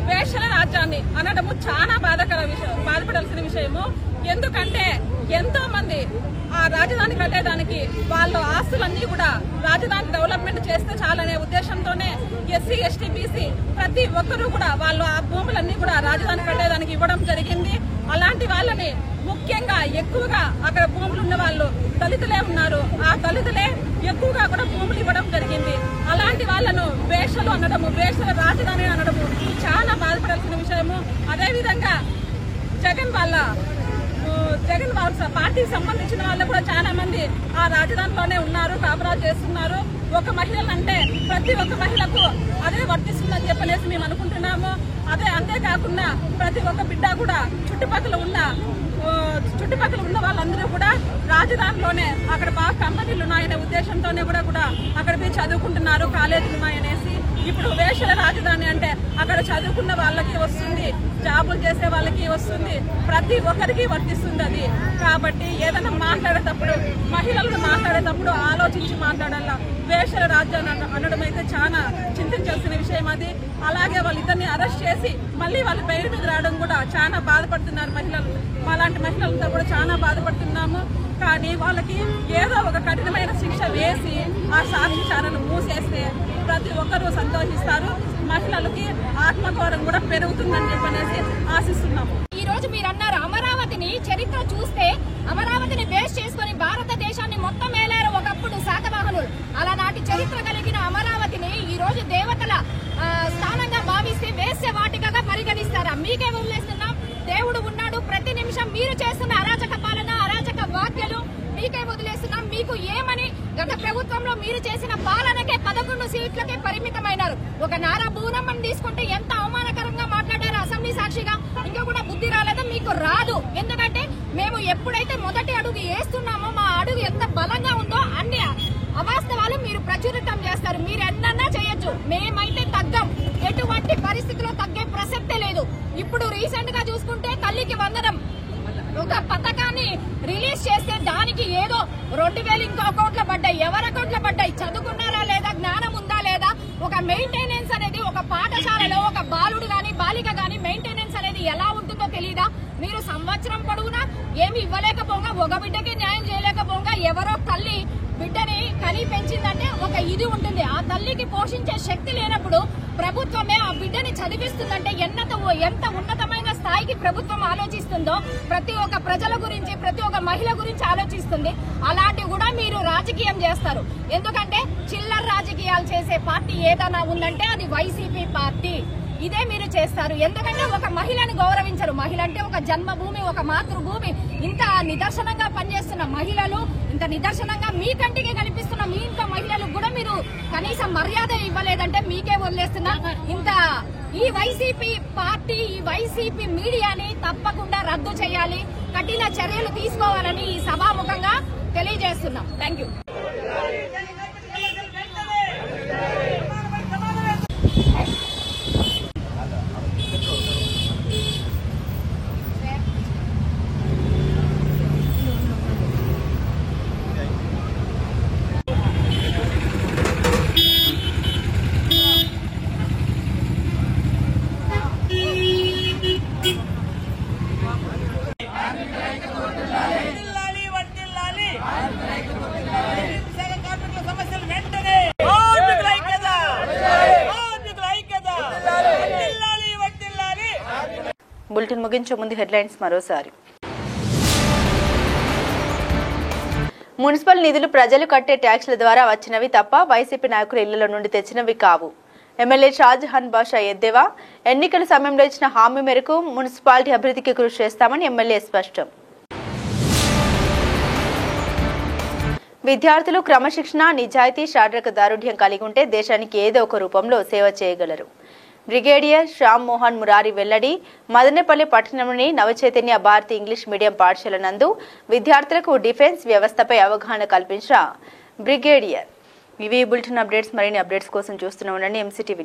వేషల రాజ్యాన్ని అనడము చాలా బాధపడాల్సిన విషయము. ఎందుకంటే ఎంతో మంది ఆ రాజధాని కట్టేదానికి వాళ్ళ ఆస్తులన్నీ కూడా రాజధాని డెవలప్మెంట్ చేస్తే చాలనే ఉద్దేశంతోనే ఎస్సీ ఎస్టీ బీసీ ప్రతి ఒక్కరూ కూడా వాళ్ళు ఆ భూములన్నీ కూడా రాజధాని కట్టేదానికి ఇవ్వడం జరిగింది. అలాంటి వాళ్ళని ముఖ్యంగా ఎక్కువగా అక్కడ భూములు ఉన్న వాళ్ళు దళితులే ఉన్నారు. ఆ దళితులే ఎక్కువగా కూడా భూములు ఇవ్వడం జరిగింది. అలాంటి వాళ్ళను వేషలు అనడము, వేషల రాజధాని అనడము చాలా బాధపడాల్సిన విషయము. అదేవిధంగా జగన్ వాళ్ళ పార్టీకి సంబంధించిన వాళ్ళు కూడా చాలా మంది ఆ రాజధానిలోనే ఉన్నారు, కాపురాలు చేస్తున్నారు. ఒక మహిళలంటే ప్రతి ఒక్క మహిళకు అదే వర్తిస్తుందని చెప్పనేసి మేము అనుకుంటున్నాము. అంతేకాకుండా ప్రతి ఒక్క బిడ్డ కూడా చుట్టుపక్కల ఉన్న వాళ్ళందరూ కూడా రాజధానిలోనే అక్కడ బాగా కంపెనీలు ఉన్నాయనే ఉద్దేశంతోనే కూడా అక్కడ పోయి చదువుకుంటున్నారు, కాలేజీలు ఉన్నాయనేసి. ఇప్పుడు వేషల రాజధాని అంటే అక్కడ చదువుకున్న వాళ్ళకి వస్తుంది, జాబులు చేసే వాళ్ళకి వస్తుంది, ప్రతి ఒక్కరికి వర్తిస్తుంది అది. కాబట్టి ఏదైనా మాట్లాడేటప్పుడు మహిళలను మాట్లాడేటప్పుడు ఆలోచించి మాట్లాడాల. వేషల రాజ్యాన్ని అనడం అయితే చాలా చింతించాల్సిన విషయం అది. అలాగే వాళ్ళిద్దరిని అరెస్ట్ చేసి మళ్ళీ వాళ్ళ పేరు మీద రావడం కూడా చాలా బాధపడుతున్నారు మహిళలు. అలాంటి మహిళలతో కూడా చాలా బాధపడుతున్నాము. కానీ వాళ్ళకి ఏదో ఒక కఠినమైన శిక్ష వేసి ఆ సాక్షిచారను మూసేస్తే ప్రతి ఒక్కరూ సంతోషిస్తారు. మహిళలకి ఆత్మగౌరవం కూడా పెరుగుతుందని చెప్పనేసి ఆశిస్తున్నాము. ఈ రోజు మీరు అన్నారు అమరావతిని చరిత్ర చూస్తే అమరావతిని బేస్ చేసుకుని భారతదేశాన్ని మొత్తం ఏలారు ఒకప్పుడు శాతవాహనులు. అలాంటి చరిత్ర కలిగిన అమరావతిని ఈ రోజు దేవతల స్థానంగా భావిస్తే వేశ్య వాటికగా పరిగణిస్తారా? మీకే వదిలేస్తున్నాం. దేవుడు ఉన్నాడు. ప్రతి నిమిషం మీరు చేస్తున్న అరాచక పాలన, అరాచక వ్యాఖ్యలు మీకే వదిలేస్తున్నాం. మీకు ఏమని గత ప్రభుత్వంలో మీరు చేసిన పాలనకే 11 సీట్లకే పరిమితమైనారు. ఒక నారా బూనమ్మని తీసుకుంటే ఎంత అవమానకరంగా మాట్లాడారు అసెంబ్లీ సాక్షిగా. ఇంకా కూడా బుద్ధి రాలేదా? మీకు రాదు. ఎందుకంటే మేము ఎప్పుడైతే మొదటి అడుగు వేస్తున్నామో మా అడుగు ఎంత బలంగా ఉందో అన్ని అవాస్తవాలు మీరు ప్రచురితం చేస్తారు. మీరు ఎన్నన్నా చేయొచ్చు, మేమైతే తగ్గం. ఎటువంటి పరిస్థితిలో తగ్గే ప్రసక్తే లేదు. ఇప్పుడు రీసెంట్ గా చూసుకుంటే తల్లికి వందనం ఒక పథకాన్ని రిలీజ్ చేస్తే దానికి ఏదో 2000 ఇంకో అకౌంట్లో పడ్డాయి. ఎవరి అకౌంట్లో పడ్డాయి? చదువుకున్నారా లేదా, జ్ఞానం ఉందా లేదా, ఒక మెయింటెనెన్స్ అనేది ఒక పాఠశాలలో ఒక బాలుడు గాని బాలిక గాని మెయింటెనెన్స్ అనేది ఎలా ఉంటుందో తెలీదా? మీరు సంవత్సరం పొడవునా ఏమి ఇవ్వలేకపోగా, ఒక బిడ్డకి న్యాయం చేయలేకపోగా, ఎవరో తల్లి బిడ్డని కని పెంచిందంటే ఒక ఇది ఉంటుంది. ఆ తల్లికి పోషించే శక్తి లేనప్పుడు ప్రభుత్వమే ఆ బిడ్డని చదివిస్తుందంటే ఎంత ఉన్నతమైన స్థాయికి ప్రభుత్వం ఆలోచిస్తుందో, ప్రతి ఒక్క ప్రజల గురించి ప్రతి ఒక్క మహిళ గురించి ఆలోచిస్తుంది. అలాంటివి కూడా మీరు రాజకీయం చేస్తారు. ఎందుకంటే చిల్లర రాజకీయాలు చేసే పార్టీ ఏదైనా ఉందంటే అది వైసీపీ పార్టీ. ఇదే మీరు చేస్తారు. ఎందుకంటే ఒక మహిళని గౌరవించరు. మహిళ అంటే ఒక జన్మభూమి, ఒక మాతృభూమి. ఇంత నిదర్శనంగా పనిచేస్తున్న మహిళలు, ఇంత నిదర్శనంగా మీ కంటికి కనిపిస్తున్న మీ ఇంట్లో మహిళలకు కూడా మీరు కనీసం మర్యాద ఇవ్వలేదంటే మీకే వదిలేస్తున్నా. ఇంత ఈ వైసీపీ పార్టీ, ఈ వైసీపీ మీడియాని తప్పకుండా రద్దు చేయాలి, కఠిన చర్యలు తీసుకోవాలని ఈ సభాముఖంగా తెలియజేస్తున్నాం. Thank you. బులెటిన్ ముగించే ముందు హెడ్లైన్స్ మరోసారి. మున్సిపల్ నిధులు ప్రజలు కట్టే ట్యాక్సుల ద్వారా వచ్చినవి తప్ప వైసీపీ నాయకుల ఇళ్ల నుండి తెచ్చినవి కావు. ఎమ్మెల్యే షాజహాన్ బాషా ఎద్దేవా. ఎన్నికల సమయంలో ఇచ్చిన హామీ మేరకు మున్సిపాలిటీ అభివృద్ధికి కృషి చేస్తామని ఎమ్మెల్యే స్పష్టం. విద్యార్థులు క్రమశిక్షణ, నిజాయితీ, శారీరక దారుఢ్యం కలిగి ఉంటే దేశానికి ఏదో ఒక రూపంలో సేవ చేయగలరు. బ్రిగేడియర్ శ్యామ్ మోహన్ మురారి వెల్లడి. మదనపల్లి పట్టణంలోని నవచైతన్య భారతి ఇంగ్లీష్ మీడియం పాఠశాల నందు విద్యార్థులకు డిఫెన్స్ వ్యవస్థపై అవగాహన కల్పించిన బ్రిగేడియర్. ఇవి బులెటిన్ అప్డేట్స్. మరిన్ని అప్డేట్స్ కోసం చూస్తూనే ఉండండి MCTV.